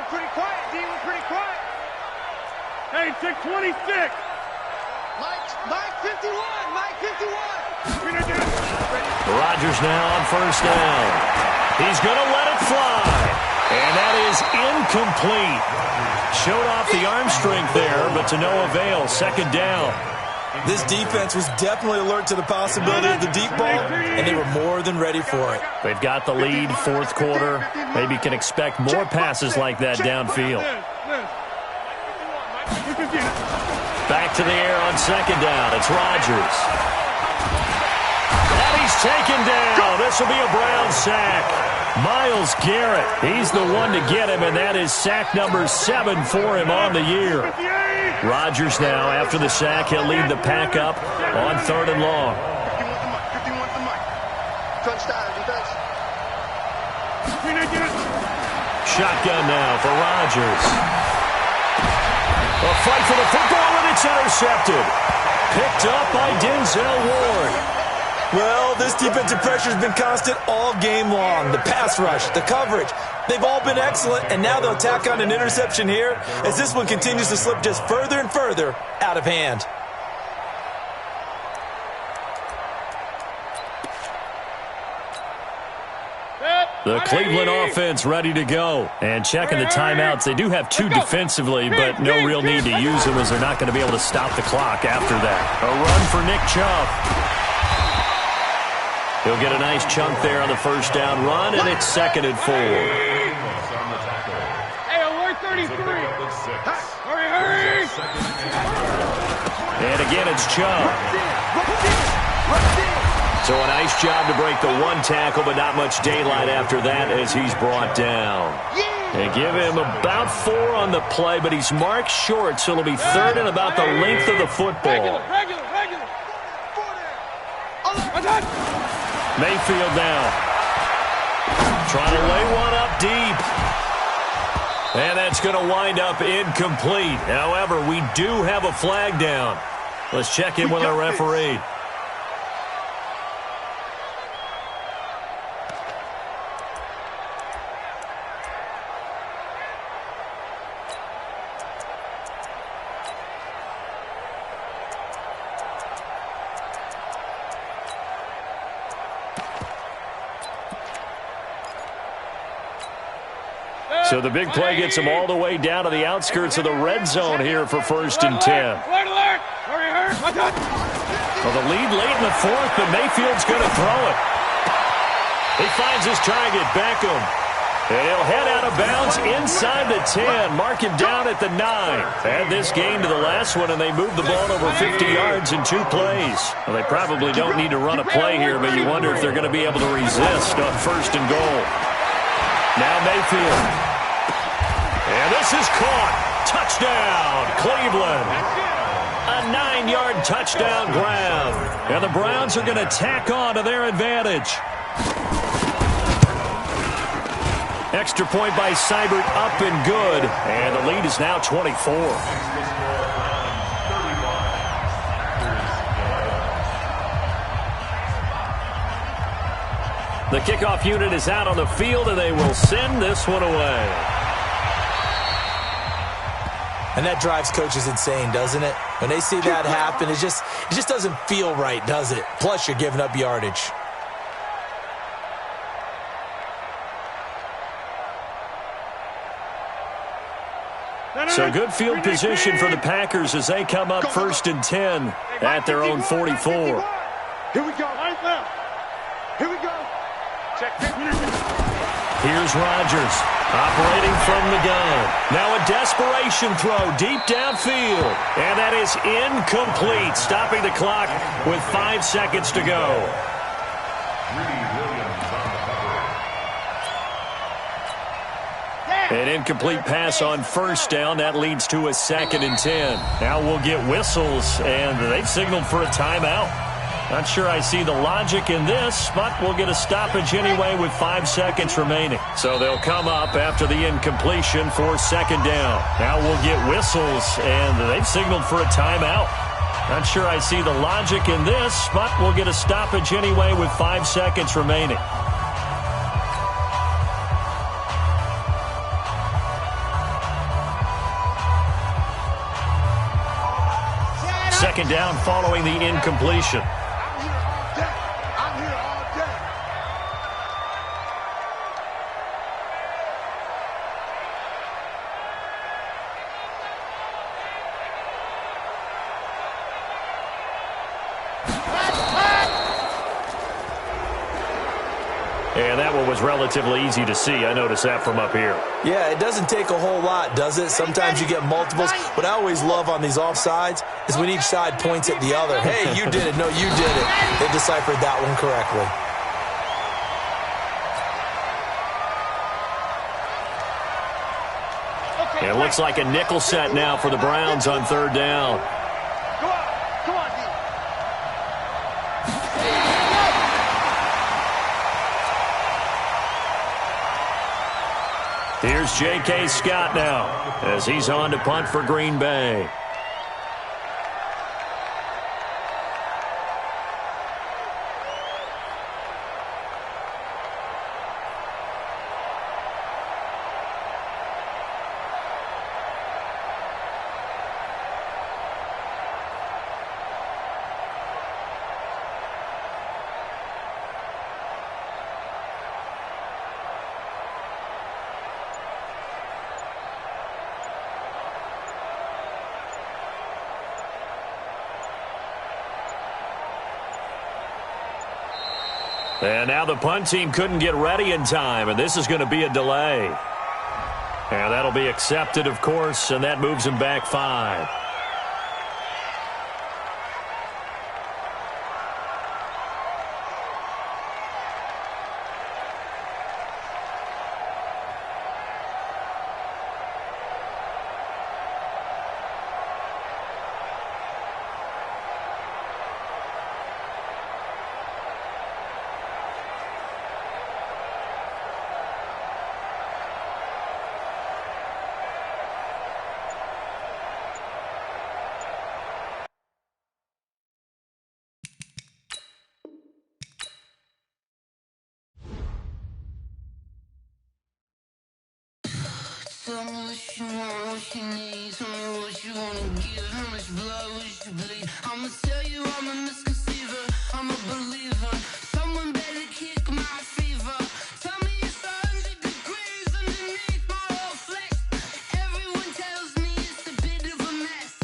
pretty quiet, D. We're pretty quiet. Hey, 626. Mike 51. Mike 51. Rodgers now on first down. He's going to let it fly. And that is incomplete. Showed off the arm strength there, but to no avail. Second down. This defense was definitely alert to the possibility of the deep ball, and they were more than ready for it. They've got the lead, fourth quarter. Maybe can expect more passes like that downfield. Back to the air on second down. It's Rodgers. And he's taken down. This will be a Brown sack. Myles Garrett, he's the one to get him, and that is sack number 7 for him on the year. Rodgers now, after the sack, he'll lead the pack up on 3rd and long. 51 to Mike. Touchdown, defense. Shotgun now for Rodgers. A fight for the football, and it's intercepted. Picked up by Denzel Ward. Well, this defensive pressure has been constant all game long. The pass rush, the coverage, they've all been excellent, and now they'll tack on an interception here as this one continues to slip just further and further out of hand. The Cleveland offense ready to go. And checking the timeouts. They do have 2 defensively, but no real need to use them as they're not going to be able to stop the clock after that. A run for Nick Chubb. He'll get a nice chunk there on the first down run, and it's 2nd and 4. Hey, alert 33. Hurry. And again, it's Chubb. So a nice job to break the 1 tackle, but not much daylight after that as he's brought down. They give him about 4 on the play, but he's marked short, so it'll be 3rd and about the length of the football. Regular. Mayfield now. Trying to lay one up deep. And that's going to wind up incomplete. However, we do have a flag down. Let's check in with our referee. So the big play gets them all the way down to the outskirts of the red zone here for 1st and 10. Well, the lead late in the 4th, but Mayfield's going to throw it. He finds his target, Beckham. And he'll head out of bounds inside the 10. Mark him down at the 9. Add this game to the last one, and they move the ball over 50 yards in 2 plays. Well, they probably don't need to run a play here, but you wonder if they're going to be able to resist on 1st and goal. Now Mayfield. And this is caught. Touchdown, Cleveland. A 9-yard touchdown grab. And the Browns are going to tack on to their advantage. Extra point by Seibert, up and good. And the lead is now 24. The kickoff unit is out on the field, and they will send this one away. And that drives coaches insane, doesn't it? When they see that happen, it just doesn't feel right, does it? Plus, you're giving up yardage. So good field position for the Packers as they come up 1st and 10 at their own 44. Here we go. Here we go. Check. Here's Rodgers operating from the gun. Now a desperation throw deep downfield. And that is incomplete, stopping the clock with 5 seconds to go. An incomplete pass on 1st down. That leads to a 2nd and 10. Now we'll get whistles, and they've signaled for a timeout. Not sure I see the logic in this, but we'll get a stoppage anyway with 5 seconds remaining. So they'll come up after the incompletion for 2nd down. Now we'll get whistles, and they've signaled for a timeout. Not sure I see the logic in this, but we'll get a stoppage anyway with 5 seconds remaining. Second down following the incompletion. And that one was relatively easy to see. I noticed that from up here. Yeah, it doesn't take a whole lot, does it? Sometimes you get multiples. What I always love on these offsides is when each side points at the other. Hey, you did it. No, you did it. They deciphered that one correctly. It looks like a nickel set now for the Browns on 3rd down. Come on, D. Here's J.K. Scott now as he's on to punt for Green Bay. And now the punt team couldn't get ready in time, and this is going to be a delay. And that'll be accepted, of course, and that moves them back 5. Tell me what you want, what you need. Tell me what you wanna give. How much blood would you bleed? I'ma tell you I'm a misconceiver. I'm a believer. Someone better kick my fever. Tell me it's 100 degrees underneath my whole flesh. Everyone tells me it's a bit of a mess.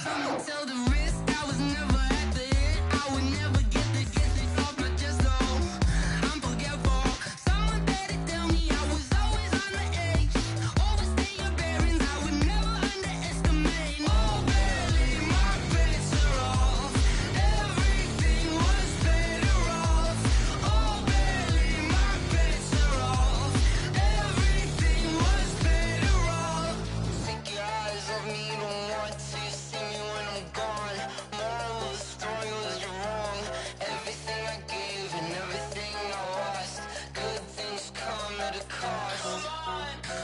I'ma tell the risk I was never at the hit. I would never get this off my chest though. I'm forgetful. Someone better tell me I was always on the edge. Overstay your bearings, I would never underestimate. Oh, barely, my bets are off. Everything was better off. Oh, barely, my bets are off. Everything was better off. Take your eyes off me, don't want to see me when I'm gone. Moral of the story was you're wrong. Everything I gave and everything I lost. Good things come at a cost.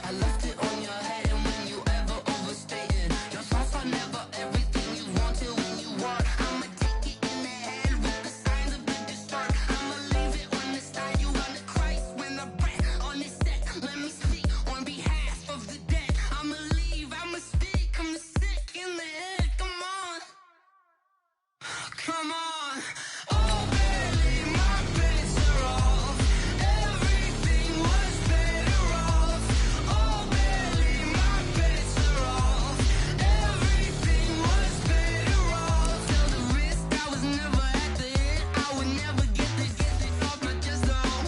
I left it on your head, and when you ever overstated, your thoughts are never everything you wanted when you want. I'ma take it in the head with the signs of the distort. I'ma leave it on the side. You on the Christ when I breath on this set. Let me speak on behalf of the dead. I'ma leave, I'ma speak. I'm sick in the head. Come on, come on. Oh, barely, my bets are off. Everything was better off. Oh, barely, my bets are off. Everything was better off. Tell the risk I was never at the hit. I would never get this off my chest though.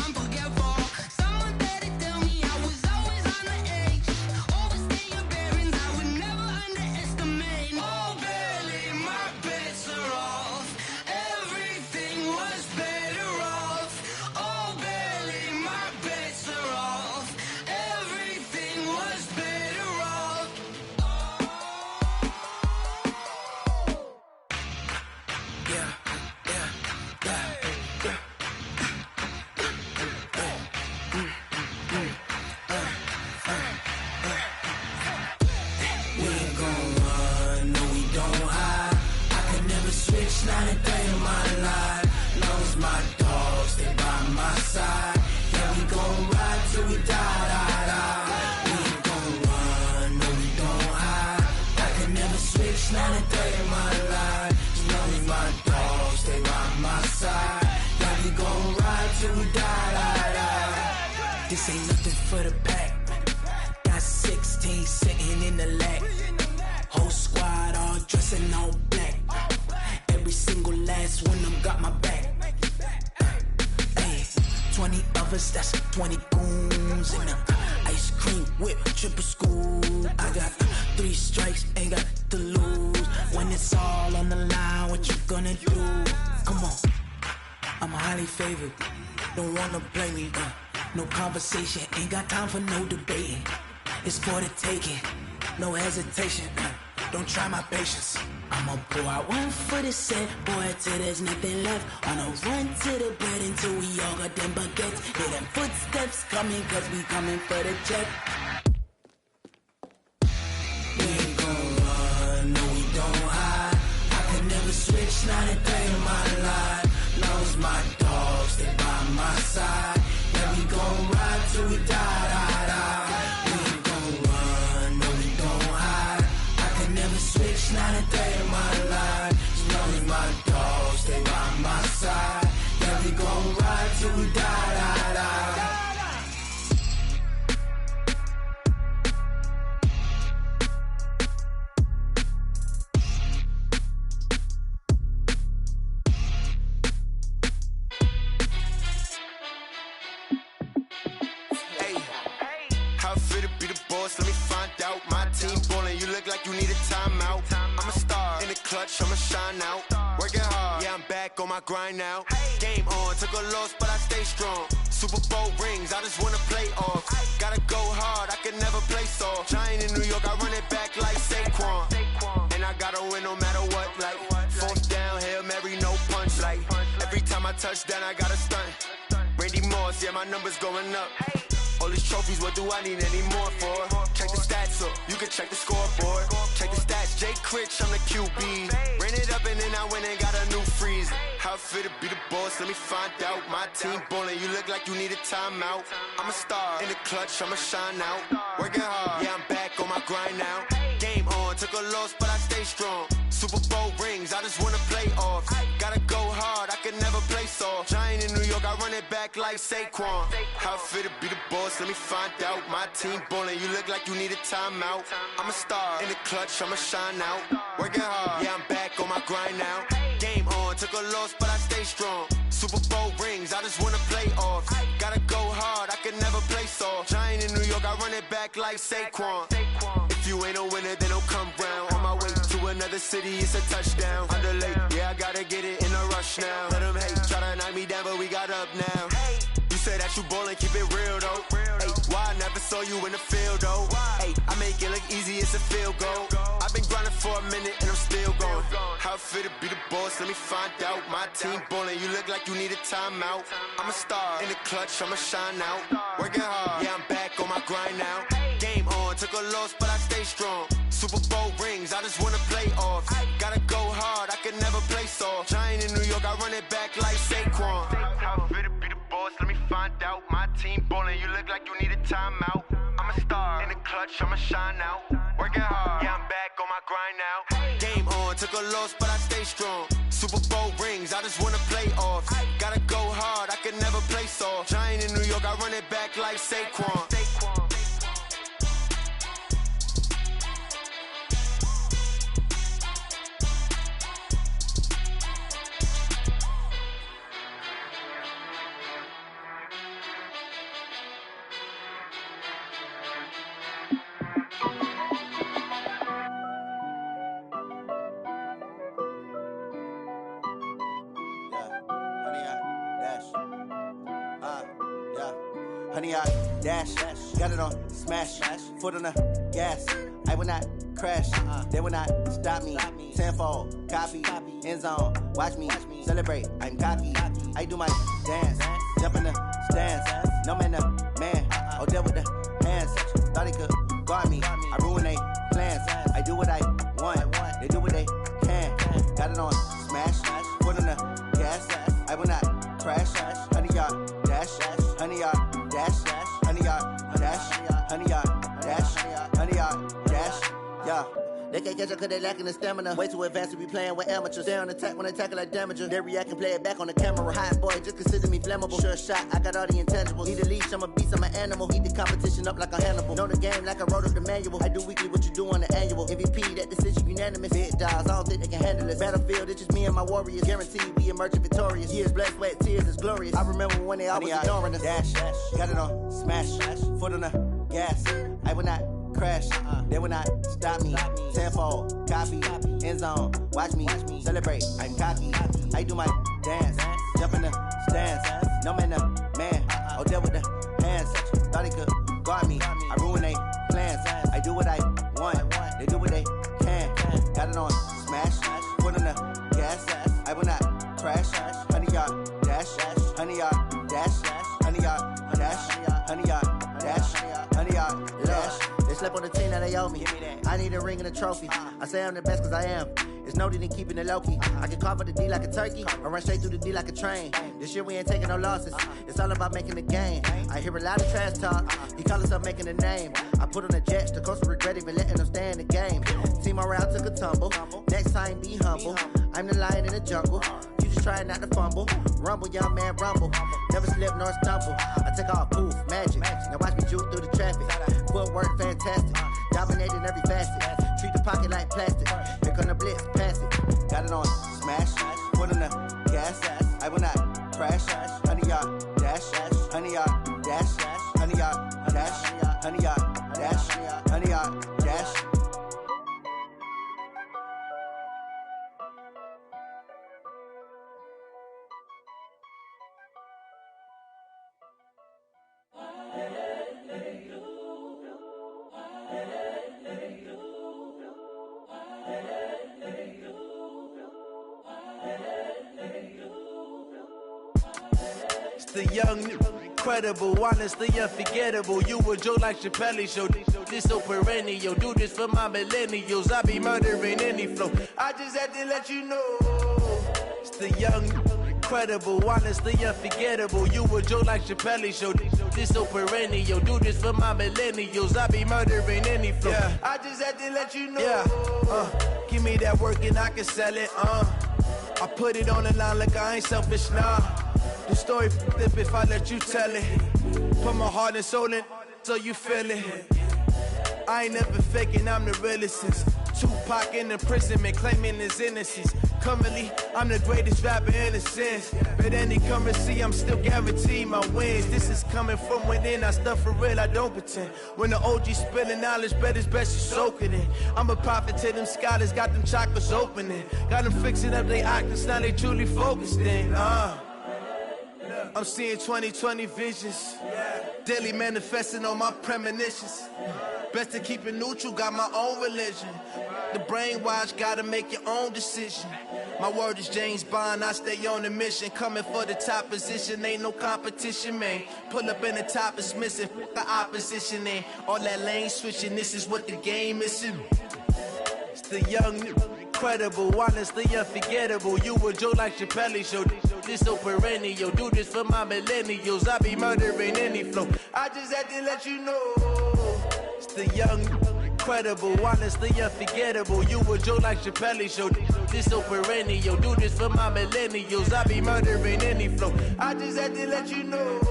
I'm forgetful. Someone better tell me I was always on the edge. Overstay your bearings, I would never underestimate. Oh, barely, my bets are off. Everything was better off. Oh, barely, my bets are off. Everything was better off. We ain't gon' run, no we don't hide. I could never switch, not a day in my life. Long as my dogs stay by my side. Yeah, we gon' ride till we die. We ain't gon' run, no we don't hide. I could never switch, not a day in my life. As long as my dogs stay by my side. Yeah, we gon' ride till we die. This ain't nothing for the pack. Got 16 sitting in the lap. Whole squad all dressing all black. Every single last one of them got my back. Hey, 20 of us, that's 20 goons. And the ice cream whip, triple scoop. I got 3 strikes, ain't got to lose. When it's all on the line, what you gonna do? Come on, I'm highly favored. Don't wanna play me, no conversation, ain't got time for no debating. It's for the taking, no hesitation. Don't try my patience. I'ma pour out one for the set, boy, till there's nothing left. On a run to the bed until we all got them baguettes. Hear them footsteps coming, cause we coming for the check. We ain't gon' run, no we don't hide. I could never switch, not a day in my life. Long as my dogs stay by my side. Yeah, we gon' ride till we die. We ain't gon' run, no we don't hide. I could never switch, not a day in my life. As long as my dogs stay by my side. Yeah, we gon' ride till we die. Let me find out. My team ballin', you look like you need a timeout. I'm a star in the clutch, I'ma shine out. Working hard, yeah, I'm back on my grind now. Game on, took a loss, but I stay strong. Super Bowl rings, I just wanna play off. Gotta go hard, I can never play soft. Giant in New York, I run it back like Saquon. And I gotta win no matter what, like 4th down, Hail Mary, no punch. Like every time I touch down, I gotta stunt. Randy Moss, yeah, my numbers going up. All these trophies, what do I need any more for? Check the stats up, you can check the scoreboard. Check the stats, Jay Critch, I'm the QB. Ran it up and then I went and got a new freeze. How it feel to be the boss, let me find out. My team ballin', you look like you need a timeout. I'm a star, in the clutch, I'ma shine out. Working hard, yeah, I'm back on my grind now. Game on, took a loss, but I stay strong. Super Bowl rings, I just wanna play off. Gotta go hard, I can never play soft. Giant in New York, I run it back like Saquon. How it feel to be the boss, let me find out. My team ballin', you look like you need a timeout. I'm a star, in the clutch, I'ma shine out. Working hard, yeah, I'm back on my grind now. Game on, took a loss, but I stay strong. Super Bowl rings, I just wanna play off. Gotta go hard, I can never play soft. Giant in New York, I run it back like Saquon. If you ain't a winner, then don't come round. On my way to another city, it's a touchdown. Underlay, yeah, I gotta get it in a rush now. Let them hate, try to knock me down, but we got up now. You say that you ballin', keep it real though. Hey, why I never saw you in the field though? Hey, I make it look easy, it's a field goal. I've been grinding for a minute and I'm still going. How it feel to be the boss, let me find out. My team ballin', you look like you need a timeout. I'm a star, in the clutch, I'ma shine out. Working hard, yeah, I'm back on my grind now. Game on, took a loss, but I stay strong. Super Bowl rings, I just wanna play off. Gotta go hard, I can never play soft. Giant in New York, I run it back like Saquon. How it feel to be the boss, let me find out. My team ballin', you look like you need a timeout. I'm a star, in the clutch, I'ma shine out. Working hard, yeah, I'm back on my grind now. Game on, took a loss, but I stay strong. Super Bowl rings, I just wanna play off. Gotta go hard, I can never play soft. Giant in New York, I run it back like Saquon. Honey, I dash, got it on smash, foot on the gas. I will not crash, they will not stop me. Tenfold, copy, end zone, watch me celebrate. I'm cocky, I do my dance, jump in the stands. No man, the man, oh, there with the hands. Thought he could guard me, I ruin they plans. I do what I want, they do what they can. Got it on smash, foot on the gas. I will not crash, honey, y'all dash, honey, y'all dash, honey, y'all dash, honey, y'all dash, honey, y'all dash, yeah. They can't catch up cause they lacking the stamina. Way too advanced to be playing with amateurs. Stay on attack when they tackle like damager. They react and play it back on the camera. Hot boy, just consider me flammable. Sure shot, I got all the intangibles. Need a leash, I'm a beast, I'm an animal. Eat the competition up like a Hannibal. Know the game like I wrote up the manual. I do weekly what you do on the annual. MVP, that decision unanimous. Big dogs, I don't think they can handle this. Battlefield, it's just me and my warriors. Guaranteed we emerge victorious. Years, blood, sweat, tears, it's glorious. I remember when they always ignoring us. Dash, got it on smash, foot on the gas. I will not crash, they will not stop me. Tenfold, copy, end zone, watch me celebrate. I'm cocky, I do my dance, jump in the stands. No man, the man, oh, there with the hands. Thought he could guard me, I ruin they plans. I do what I want, they do what they can. Got it on smash, foot on the gas. I will not crash, honey, y'all dash, honey, y'all dash, honey, y'all dash, honey, y'all dash, honey, y'all dash. They slept on the team that they owe me. I need a ring and a trophy. I say I'm the best cause I am. It's no need in keeping it low-key. I can carve up the D like a turkey or run straight through the D like a train. This year we ain't taking no losses. It's all about making the game. I hear a lot of trash talk. He call himself making a name. I put on the Jets. The coach will regret even letting them stay in the game. Team around took a tumble. Next time be humble. I'm the lion in the jungle. You just try not to fumble. Rumble, young man, rumble. Never slip nor stumble. I take off poof, magic. Now watch me juke through the traffic. Footwork fantastic. Dominating every facet. Treat the pocket like plastic. Here come the blitz, pass it. Got it on smash. Foot on the gas. I will not crash. Honey, y'all dash. Honey, y'all dash. Honey, y'all dash. Honey, y'all dash. Honey, y'all dash. The young incredible, honestly unforgettable. You a joke like Chappelle Show. This so perennial. Do this for my millennials. I be murdering any flow. I just had to let you know. It's the young, incredible, honestly unforgettable. You a joke like Chappelle Show. This so perennial. Do this for my millennials. I be murdering any flow. Yeah. I just had to let you know. Yeah. Give me that work and I can sell it. I put it on the line like I ain't selfish, nah. The story flip if I let you tell it. Put my heart and soul in so you feel it. I ain't never faking, I'm the realest since Tupac in imprisonment, claiming his innocence. Currently, I'm the greatest rapper in a sense. But any currency, I'm still guaranteed my wins. This is coming from within, I stuff for real, I don't pretend. When the OG spilling knowledge, bet it's best you soak it in. I'm a prophet to them scholars, got them chakras opening. Got them fixing up their octaves, now they truly focused in. I'm seeing 2020 visions. Daily manifesting on my premonitions. Best to keep it neutral, got my own religion. The brainwash, gotta make your own decision. My word is James Bond, I stay on a mission. Coming for the top position, ain't no competition, man. Pull up in the top is missing, the opposition ain't. All that lane switching, this is what the game is. It's the young, incredible, honestly unforgettable. You a joke like Chappelle Show. This so perennial. Do this for my millennials. I be murdering any flow. I just had to let you know. It's the young, incredible, honestly unforgettable. You a joke like Chappelle Show. This so perennial. Do this for my millennials. I be murdering any flow. I just had to let you know.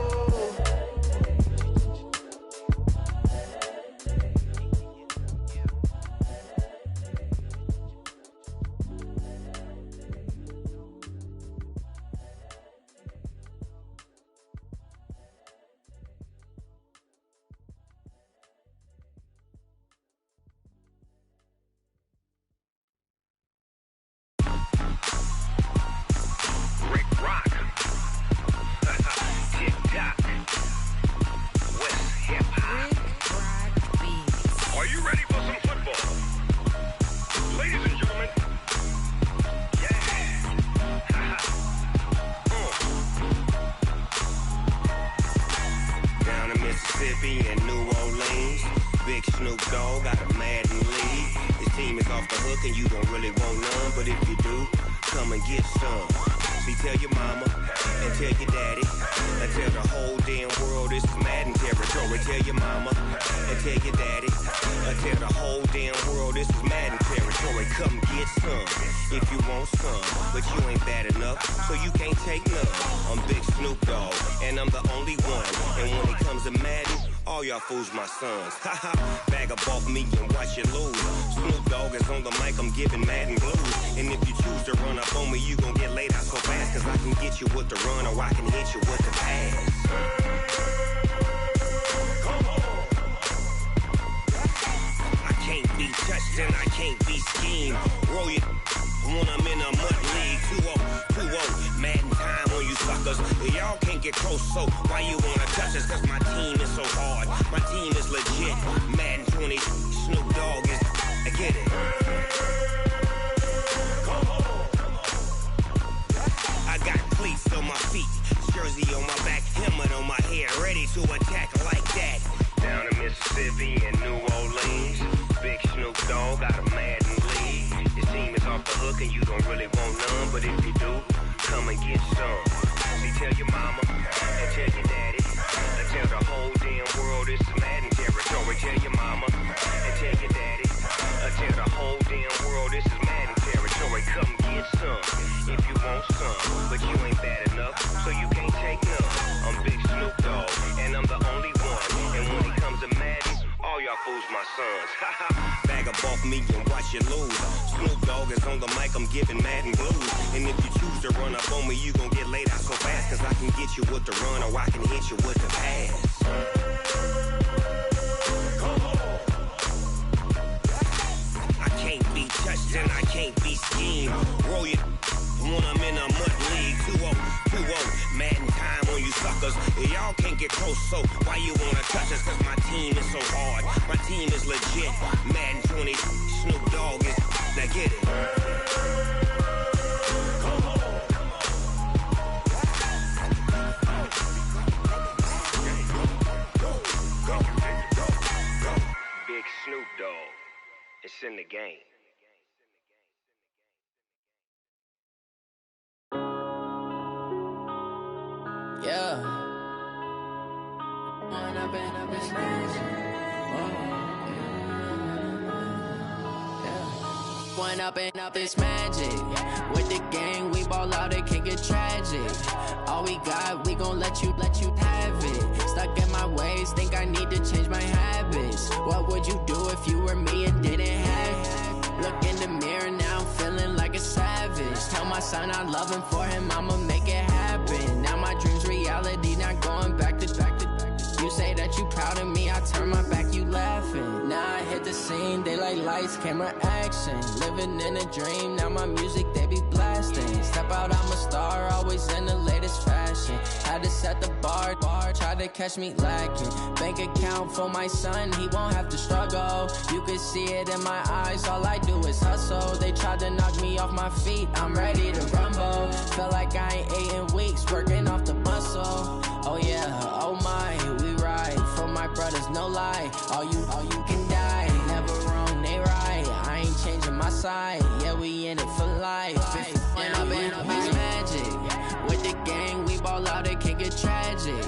My sons, bag up off me and watch you lose. Snoop Dogg is on the mic, I'm giving Madden blues. And if you choose to run up on me, you gon' get laid out so fast. Cause I can get you with the run or I can hit you with the pass. Come on. I can't be touched and I can't be schemed. Roll you when I'm in a mud league. 2-0, Madden time on you suckers. Y'all can't get close, so why you wanna touch us? Cause my team is so hard. My team is legit. Madden 20, Snoop Dogg is. I get it. Come on. I got cleats on my feet, jersey on my back, helmet on my head, ready to attack like that. Down in Mississippi and New Orleans, Big Snoop Dogg got a Madden league. His team is off the hook and you don't really want none, but if you do, come and get some. See, tell your mama and tell your daddy. Tell the whole damn world this is Madden territory. Tell your mama and tell your daddy. Tell the whole damn world this is Madden territory. Come get some if you want some, but you ain't bad enough, so you can't take none. I'm Big Snoop Dogg, and I'm the only one. And when it comes to Madden, all y'all fools my sons. Bag up off me and watch you lose. Snoop Dogg is on the mic, I'm giving Madden blues. And if you choose to run up on me, you gon' get laid out so fast. Cause I can get you with the run or I can hit you with the pass. Come on. I can't be touched and I can't be schemed. Roll you when I'm in a mud league. 2-0, Madden time on you suckers. Y'all can't get close, so why you wanna touch us? Cause my team is so hard. My team is legit. Madden 20, Snoop Dogg is. Now get it. Come on. Big Snoop Dogg. It's in the game. Yeah. When I've been up this When up this magic. With the gang, we ball out, it can get tragic. All we got, we gon' let you have it. Stuck in my ways, think I need to change my habits. What would you do if you were me and didn't have it? Look in the mirror, now I'm feeling like a savage. Tell my son I love him, for him I'ma make it happen. Now my dream's reality, not going back to. You say that you proud of me, I turn my back, you laughing. Now I hit the scene, they like lights, camera, action. Living in a dream, now my music, they be blasting. Step out, I'm a star, always in the latest fashion. Had to set the bar, try to catch me lacking. Bank account for my son, he won't have to struggle. You can see it in my eyes, all I do is hustle. They tried to knock me off my feet, I'm ready to rumble. Feel like I ain't ate in weeks, working off the muscle. Oh yeah, oh my, we ride for my brothers, no lie. All you can die, never wrong, they right. I ain't changing my side, yeah, we in it for life. When I've been up this magic. With the gang, we ball out, it can get tragic.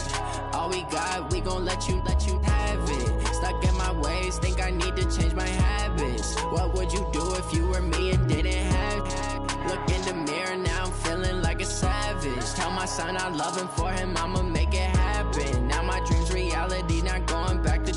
All we got, we gon' let you have it. Stuck in my ways, think I need to change my habits. What would you do if you were me and didn't have it? Look in the mirror, now I'm feeling like a savage. Tell my son I love him, for him I'ma make it happen. Now my dream's reality, not going back to.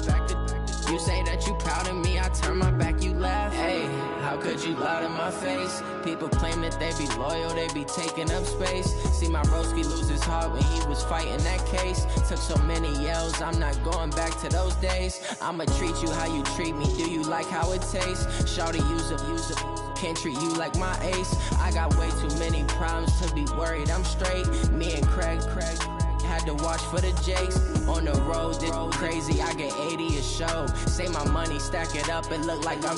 You say that you proud of me, I turn my back, you laugh. Hey, how could you lie to my face? People claim that they be loyal, they be taking up space. See my broski lose his heart when he was fighting that case. Took so many yells, I'm not going back to those days. I'ma treat you how you treat me, do you like how it tastes? Shawty, use up. Can't treat you like my ace. I got way too many problems to be worried, I'm straight. Me and Craig had to watch for the Jakes. On the road, did crazy, I get 80 a show. Say my money, stack it up, it look like I'm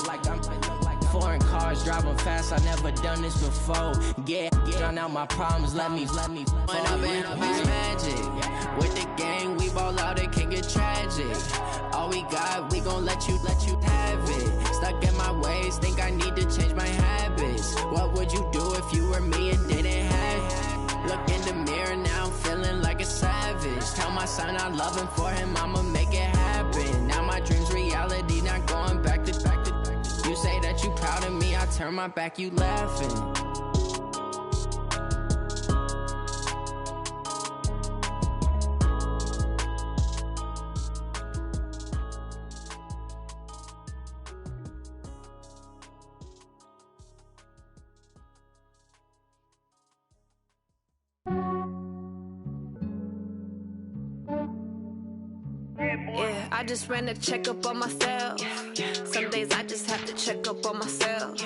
foreign cars, driving fast, I never done this before. Get drown out my problems, let me When I've been up this magic. With the gang, we ball out, it can get tragic. All we got, we gon' let you have it. Stuck in my ways, think I need to change my habits. What would you do if you were me and didn't have it? Look in the mirror, now I'm feeling like a savage. Tell my son I love him, for him I'ma make it happen. Now my dream's reality, not going back to. You say that you proud of me, I turn my back, you laughing. Yeah, I just ran a checkup on myself. Some days I just have to check up on myself.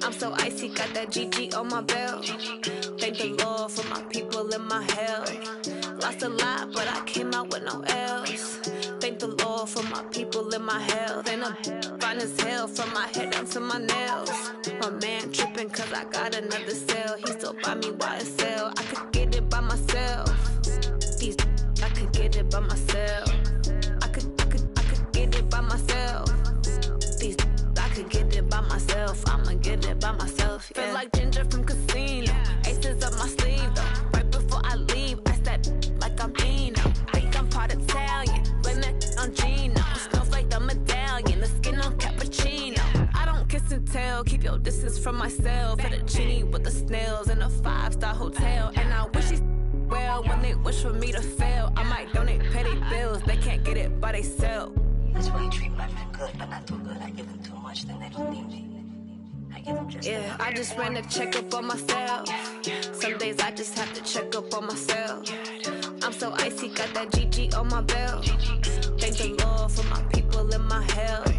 I'm so icy, got that GG on my belt. Thank the Lord for my people in my health. Lost a lot, but I came out with no L's. Thank the Lord for my people in my health. And I'm fine as hell from my head down to my nails. My man tripping cause I got another cell. He still buy me YSL. I could get it by myself. These I could get it by myself. I could get it by myself. These I could get it by myself. I'ma get it by myself. Yeah. Feel like Ginger from Casino. Aces up my sleeve though. Right before I leave, I step like I'm Dino. Think I'm part Italian. Blame that on Gino. Smells like the medallion. The skin on cappuccino. I don't kiss and tell. Keep your distance from myself. Fettuccine with the snails in a 5-star hotel. And I wish he's well when they wish for me to fail. I might donate petty bills. They can't get it by they sell. That's why you treat my men good, but not too good. I give them too much, then they don't need me. I give them just yeah, I just ran a checkup on myself. Some days I just have to check up on myself. I'm so icy, got that GG on my belt. Thank the Lord for my people in my health.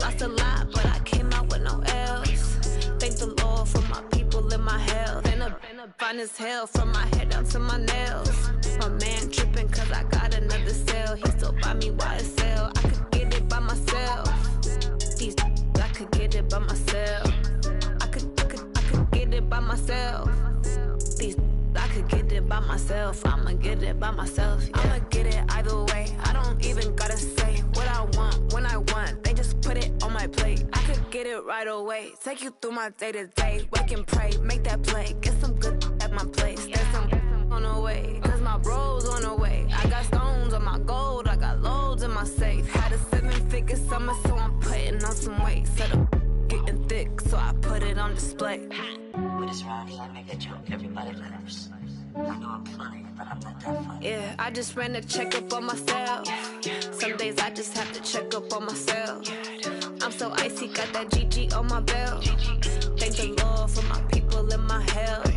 Lost a lot, but I came out with no L's. Thank the Lord for my people in my health. And I'm fine as hell from my head down to my nails. My man tripping cause I got another cell. He still buy me YSL. I could get it by myself. These I could get it by myself. I could get it by myself. These I could get it by myself. I'ma get it by myself. Yeah. I'ma get it either way. I don't even gotta say what I want when I want. They just my plate. I could get it right away. Take you through my day-to-day. Wake and pray, make that play. Get some good at my place. There's some on the way, cause my bro's on the way. I got stones on my gold, I got loads in my safe. Had a 7-figure summer, so I'm putting on some weight. Set up getting thick, so I put it on display. With this round here, I make a joke, everybody laughs. I know I'm funny, but I'm not that funny. Yeah, I just ran a checkup on myself. Some days I just have to check up on myself. I'm so icy, got that GG on my belt. Thank the Lord for my people in my health.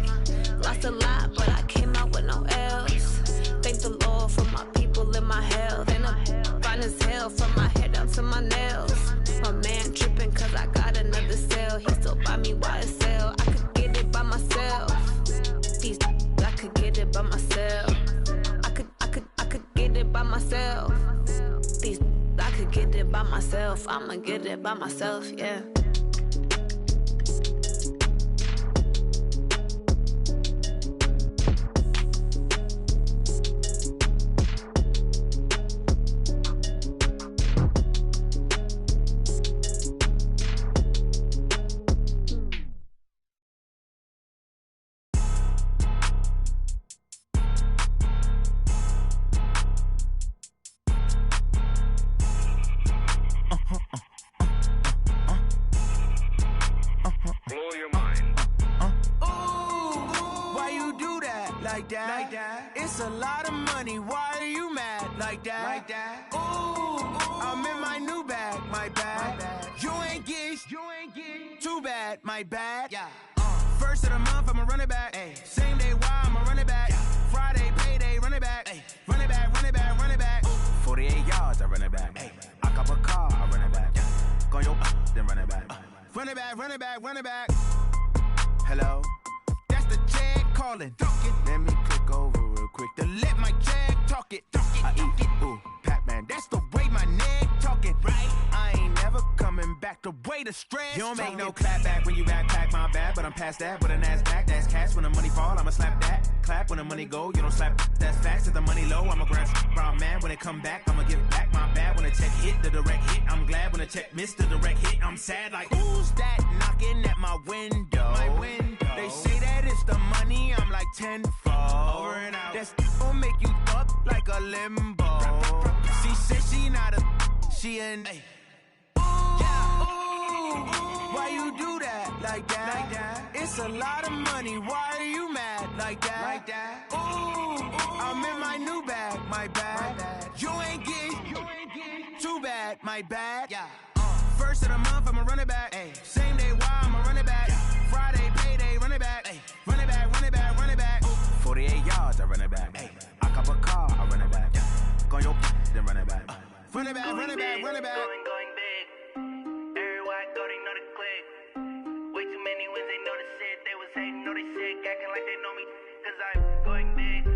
Lost a lot, but I came out with no L's. Thank the Lord for my people in my health. And I'm fine as hell from my head down to my nails. My man tripping cause I got another sale. He still buy me YSL. I could get it by myself. These I could get it by myself. I could get it by myself. These I could get it by myself. I'ma get it by myself, yeah. It's a lot of money, why are you mad like that? Ooh, I'm in my new bag, my bad. You ain't get too bad, my bad. Yeah. First of the month, I'ma run it back. Ay. Same day, why I'ma run it back. Friday, payday, run it back. Ay. Run it back, run it back, run it back. 48 yards, I run it back. Ay. I cop a car, I run it back. Go your then run it back. Run it back, run it back, run it back. Hello? That's the check calling. Let me click over real quick to let my check talk it. I eat it, ooh, Pac-Man. That's the way my neck talking, right? I ain't never coming back the way the stress. You don't make no clap back when you backpack, my bad, but I'm past that. With an ass back, that's cash. When the money fall, I'ma slap that. Clap when the money go, you don't slap. That's fast. If the money low, I'ma grab brown man. When it come back, I'ma give back my bad. When the check hit, the direct hit, I'm glad. When the check missed the direct hit, I'm sad. Like who's that knocking at my window? My window. They say that it's the money, I'm like tenfold. Over and out. That's gon' make you up like a limbo. She said she not a, she an. Ooh, why you do that like that? It's a lot of money, why are you mad like that? Ooh, I'm in my new bag, my bad. You ain't get too bad, my bad. Yeah. First of the month, I'ma run it back. Ay. Same day, why I'ma run it back. Friday, payday, run it back. Ay. Run it back, run it back, run it back. 48 yards, I run it back. Ay. I cop a car, I run it back. Go your then run it back. Run it back, run it back, run it back. Going big. Everywhere I go, they know the click. Way too many wins, they know the shit. They was hating, know they sick, acting like they know me. Cause I'm going big,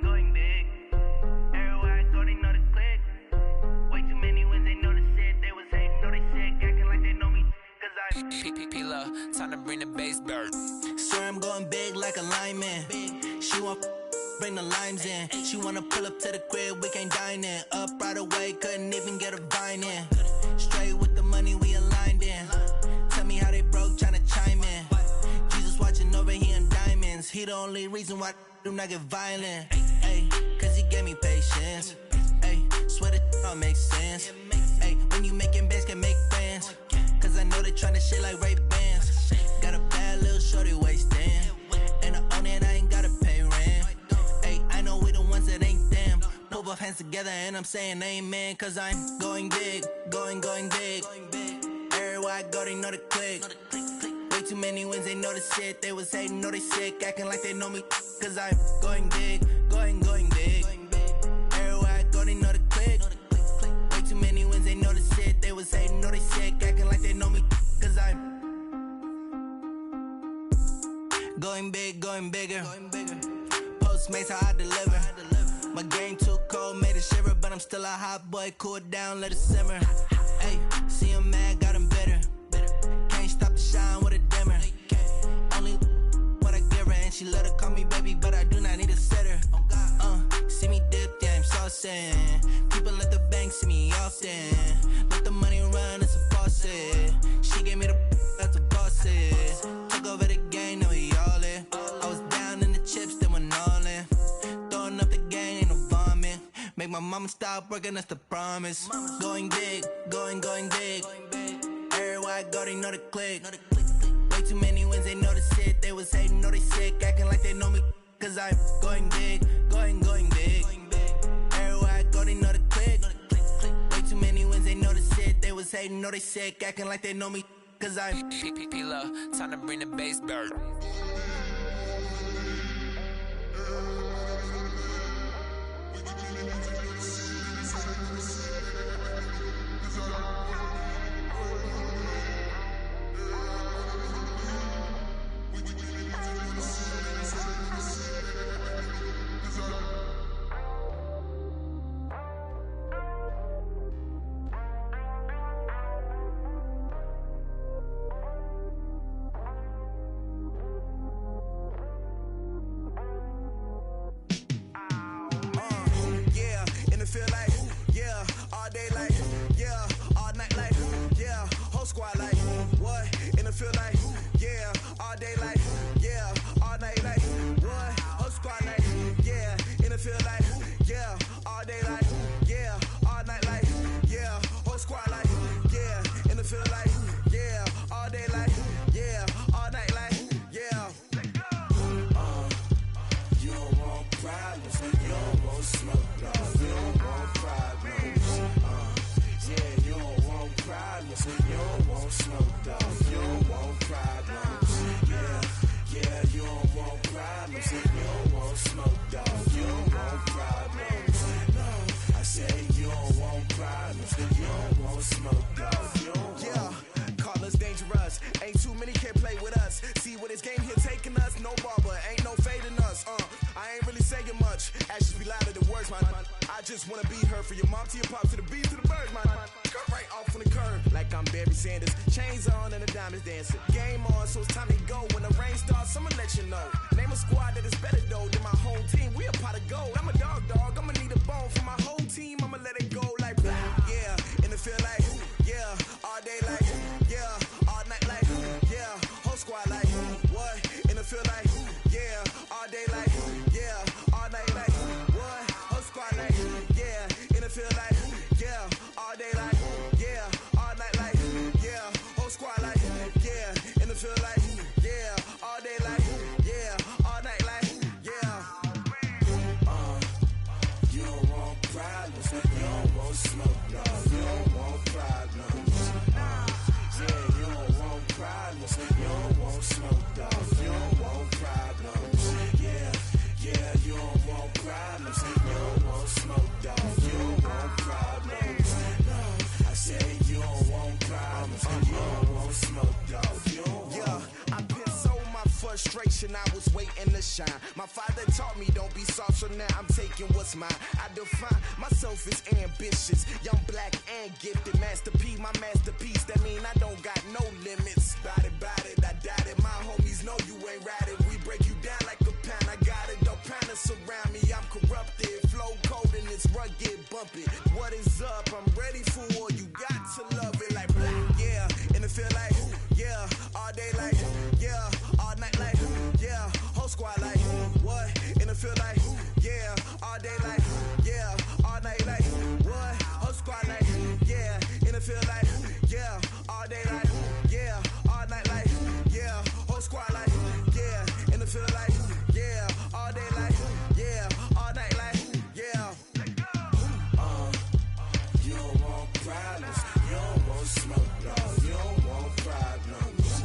going big. Everywhere I go, they know the click. Way too many wins, they know the shit. They was hating, know they sick, acting like they know me. Cause I'm P-P-P-Love, time to bring the bass bird. Swear I'm going big like a lineman. She want bring the limes in. She wanna pull up to the crib, we can't dine in. Up right away, couldn't even get a vine in. Straight with the money, we aligned in. Tell me how they broke, tryna chime in. Jesus watching over here in diamonds. He the only reason why I do not get violent. Ay, cause he gave me patience. Ay, swear that all makes sense. Ay, when you making bands, can make friends. Cause I know they tryna shit like Ray-Bans. Got a bad little shorty wasting. And I own it, I ain't gotta pay rent. Ay, I know we the ones that ain't them. Put both hands together and I'm saying amen. Cause I'm going big, going big. Everywhere I go, they know the click. Way too many wins, they know the shit. They was hating, know they sick, acting like they know me. Cause I'm going big, going big. Everywhere I go, they know the click. Way too many wins, they know the shit. They was hating, know they sick, acting like they know me. Cause I'm going big, going bigger. Postmates how I deliver. My game too cold, made it shiver, but I'm still a hot boy. Cool it down, let it simmer. Hey, see him mad, got him bitter. Can't stop the shine with a dimmer. Only what I give her, and she let her call me baby, but I do not need a sitter. See me dip, yeah, I'm saucing. People at the bank see me often. Let the money run, it's a faucet. my mama stopped working, that's the promise. Going big, going big. Everywhere I go, they know the click. Way too many wins, they know the shit. They was hating, know they sick, acting like they know me. Cause I'm going big, going big. Everywhere I go, they know the click. Way too many wins, they know the shit. They was hating, know they sick, acting like they know me. Cause I'm P-P-P-Love, time to bring the bass bird. I was waiting to shine. My father taught me don't be soft, so now I'm taking what's mine. I define myself as ambitious, young, black, and gifted. Master P, my masterpiece. That mean I don't got no limits. Bout it, I doubt it. My homies know you ain't ratted. We break you down like a pound. I got it, don't pound us around me. I'm corrupted, flow cold and it's rugged, bump it. What is up? I'm ready for war. You got to love it like black, yeah. And it feel like, yeah, all day like, yeah, all night like, yeah, whole squad like, what? And it feel like, yeah, all day like, yeah, all night like, what? Whole squad like, yeah, and it feel like, yeah, all day like, yeah, all night like, yeah, whole squad like, yeah, and it feel like, yeah, all day like, yeah, all night like, yeah. You don't want problems, you don't want smoke, dog. You don't want problems.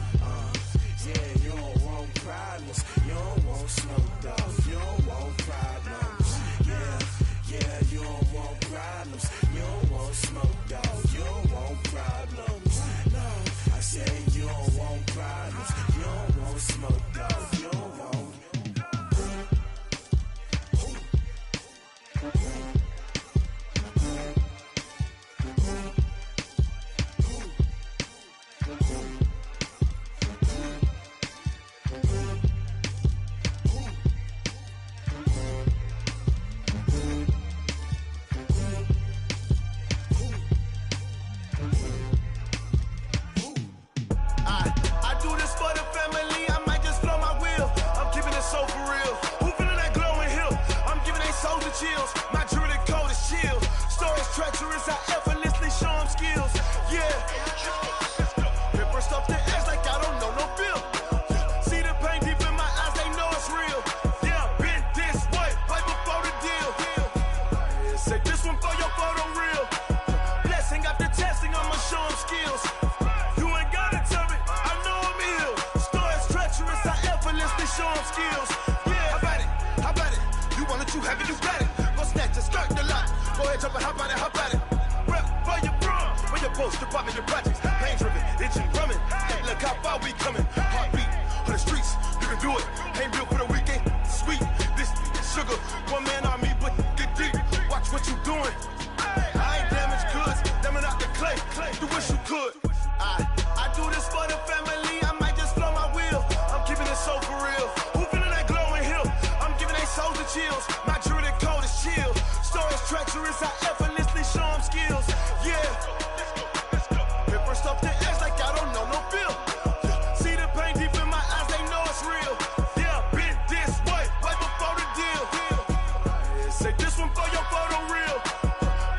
Yeah, you don't want problems, you don't want smoke, dog. You don't want problems. Yeah, you don't want problems, you don't want smoke, dog. You don't want problems. Switch up and hop at it. Rep for your bro, for your post, department, your projects. Pain driven, itching, drumming. Hey, look how far we coming. Heartbeat on the streets, you can do it. Ain't built for the weekend. Sweet, this sugar, one man army, but get deep. Watch what you doing. I ain't damaged goods, damn out the clay. You wish you could. I do this for the family. I might just blow my wheel. I'm keeping it so for real. Who feeling that glowing hill? I'm giving they souls the chills. My druid code is chill. Stories treacherous, I effortlessly show them skills. Yeah. Paper stuff to edge like I don't know no feel. See the pain deep in my eyes, they know it's real. Yeah, been this way, way before the deal. Say this one for your photo real.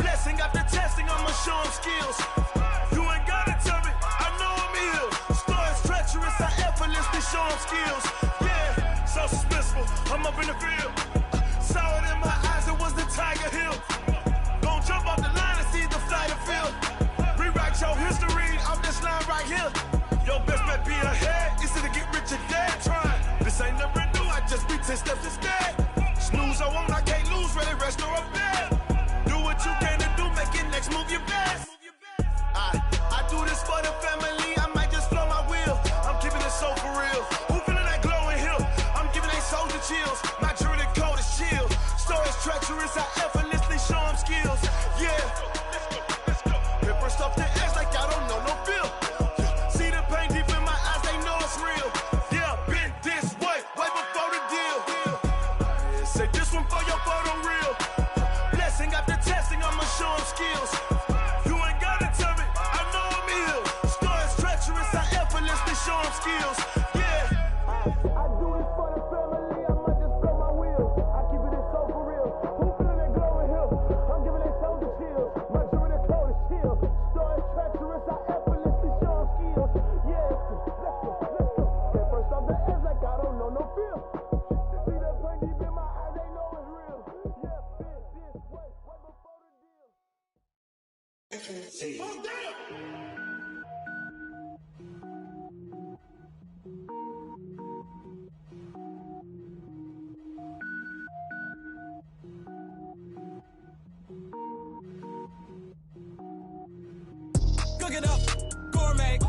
Blessing after testing, I'ma show them skills. You ain't gotta tell me, I know I'm ill. Stories treacherous, I effortlessly show them skills. Yeah, so suspenseful, I'm up in the field. Saw it in my eyes, it was the Tiger Hill. Gon' jump off the line and see the flight of field. Rewrite your history off this line right here. Your best bet be ahead, easy to get rich or dead. Trying, this ain't never new, I just be 10 steps instead. Snooze I won't, I can't lose, ready, rest or up bed. Do what you can to do, make it next move your best. I do this for the family, I might just blow my wheel. I'm keeping it so for real. Who feeling that glowing hill? I'm giving they souls the chills. My druid code is chill. Stories treacherous, I effortlessly show them skills. Yeah. Paper stuff to edge like I don't know no feel. See the pain deep in my eyes, they know it's real. Yeah, been this way, way before the deal. Say this one for your photo real. Blessing after testing, I'ma show them skills. You ain't gotta tell me, I know I'm ill. Stories treacherous, I effortlessly show them skills. Yeah. I do this for the family, I might just blow my wheel. I keep it so for real. Who feeling that glowing hill? I'm giving they souls the chills. My druid code is chill. Stories treacherous, I effortlessly show them skills. Yeah, let's go. Get first off the edge like I don't know no feel. See that pain deep in my eyes, they know it's real. Yeah, been this way, way before the deal. Cook it up, gourmet.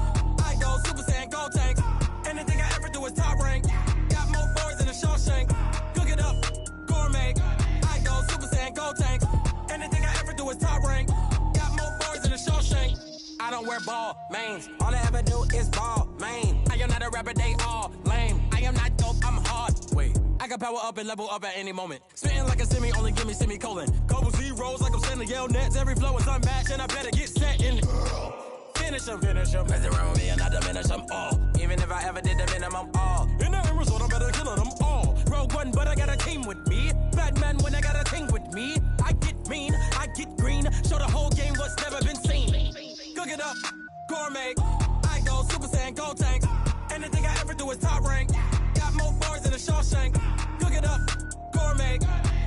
I go Super Saiyan, gold tank. Anything I ever do is top rank. Got more boards than a Shawshank. Cook it up, gourmet. I go Super Saiyan, gold tank. Anything I ever do is top rank. Got more boards than a Shawshank. I don't wear ball mains. All I ever do is ball main. I am not a rapper, they all lame. I am not dope, I'm hard. Wait, I can power up and level up at any moment. Spitting like a semi, only give me semicolon. Couple zeros like I'm sending yell nets. Every flow is unmatched and I better get set in. Finish them. Mess around with me and I diminish them all. Even if I ever did the minimum all. In the end result, I'm better killing them all. Rogue One, but I got a team with me. Batman when I got a team with me. I get mean, I get green. Show the whole game what's never been seen. Cook it up, gourmet. I go Super Saiyan, gold tank. Anything I ever do is top rank. Got more bars than a Shawshank. Cook it up, gourmet.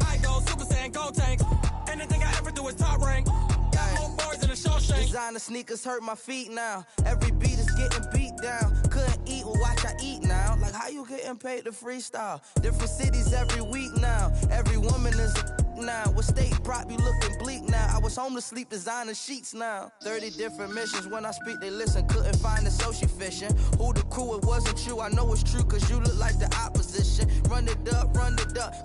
I go Super Saiyan, gold tank. Anything I ever do is top rank. Got more bars than a Shawshank. Designer sneakers hurt my feet now. Every beat is getting beat down. Couldn't eat, well watch I eat now. Like how you getting paid to freestyle? Different cities every week now. Every woman is a now. What state prop you looking bleak now? I was home to sleep designer sheets now. 30 different missions. When I speak they listen. Couldn't find the social fishing. Who the crew? It wasn't you. I know it's true cause you look like the opposition. Run it up.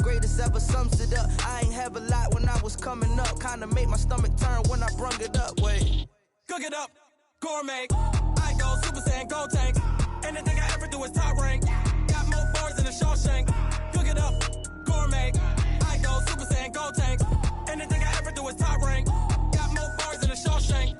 Greatest ever sums it up. I ain't have a lot when I was coming up. Kinda made my stomach turn when I brung it up. Wait. Cook it up, gourmet. I go Super Saiyan, gold tank. Anything I ever do is top rank. Got more bars than a Shawshank. Cook it up, gourmet. I go Super Saiyan, gold tank. Anything I ever do is top rank. Got more bars than a Shawshank.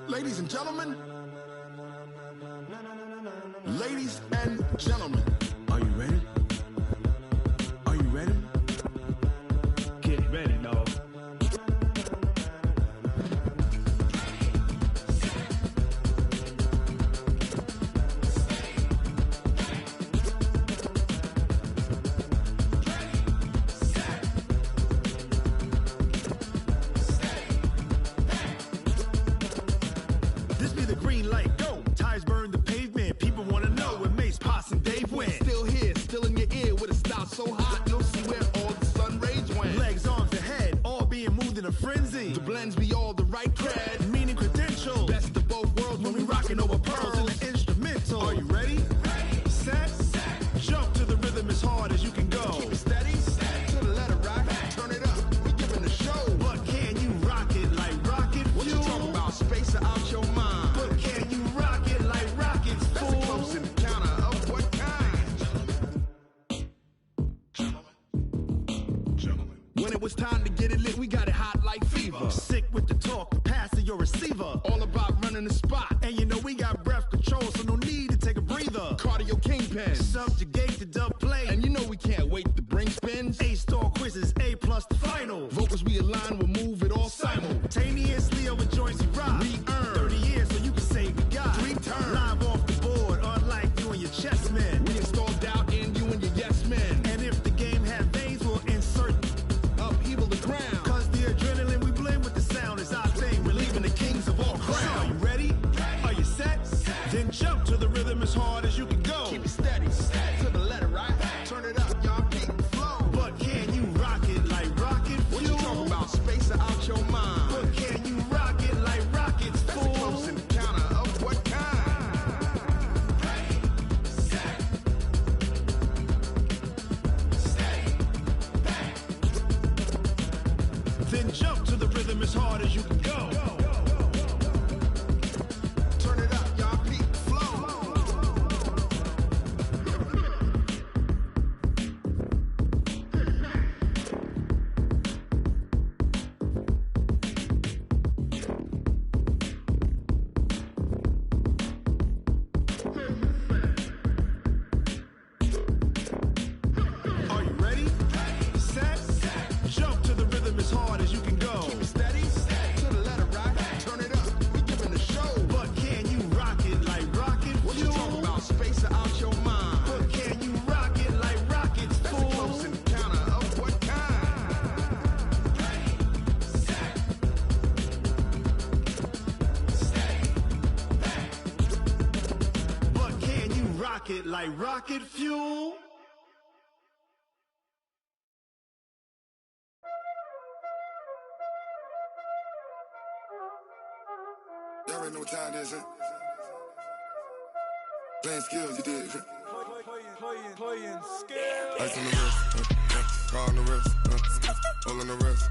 Ladies and gentlemen. Ladies and gentlemen. Are you ready? Are you ready? Get ready, dog. This be the green light, go. Tires burn the pavement. People want to know where Mace, Poss, and Dave went. Still here, still in your ear with a style so hot, you'll see where all the sun rays went. Legs, arms, and head, all being moved in a frenzy. The blends be all the right cred, meaning credentials. Best of both worlds when we rockin' over pearls in the instrumental. Are you ready? Set, jump to the rhythm as hard as you can go. Keep it steady, to the letter rock, turn it up, we giving the show. But can you rock it like rocket fuel? What you talking about, space or out your mind? But can you rock it like rockets, fool? That's a close encounter of what kind? Gentlemen. When it was time to get it lit, we got it hot like fever. Sick with the talk, the pass of your receiver. All about running the spot. And you know we got breath control, so no need to take a breather. Cardio kingpin, subjugate the dub play. And you know we can't wait to bring spins. A-star quizzes, A+ the final. Vocals we align, we'll move it all simultaneously over joints we rock. We earn 30 years, so you can say we got 3 turns. Live off the board, unlike you and your chess men. We install doubt in you and your yes men. And if the game had veins, we'll insert upheaval the ground. Cause the adrenaline we blend with the sound is our thing. We're leaving the kings of all crowns. So are you ready? Are you set? Then jump to the rhythm as hard as you can go. Keep it steady, to the letter, right? Turn it up, y'all keep the flow. But can you rock it like rocket fuel? What you talking about, space or out your mind? But can you rock it like rockets, fool? That's a close encounter of what kind? Then jump to the rhythm as hard as you can go. Turn it up, y'all peak flow. Are you ready? Set, jump to the rhythm as hard as you can go. Keep it steady, to the letter rock, turn it up, we giving the show. But can you rock it like rocket fuel? What you talking about, space or out your mind? But can you rock it like rockets, fool? That's a close encounter of what kind? But can you rock it like rocket fuel? Y'all already know what time it is, huh? Playing skills, you did. Playing skills. Ice on the wrist, car on the wrist, all on the wrist,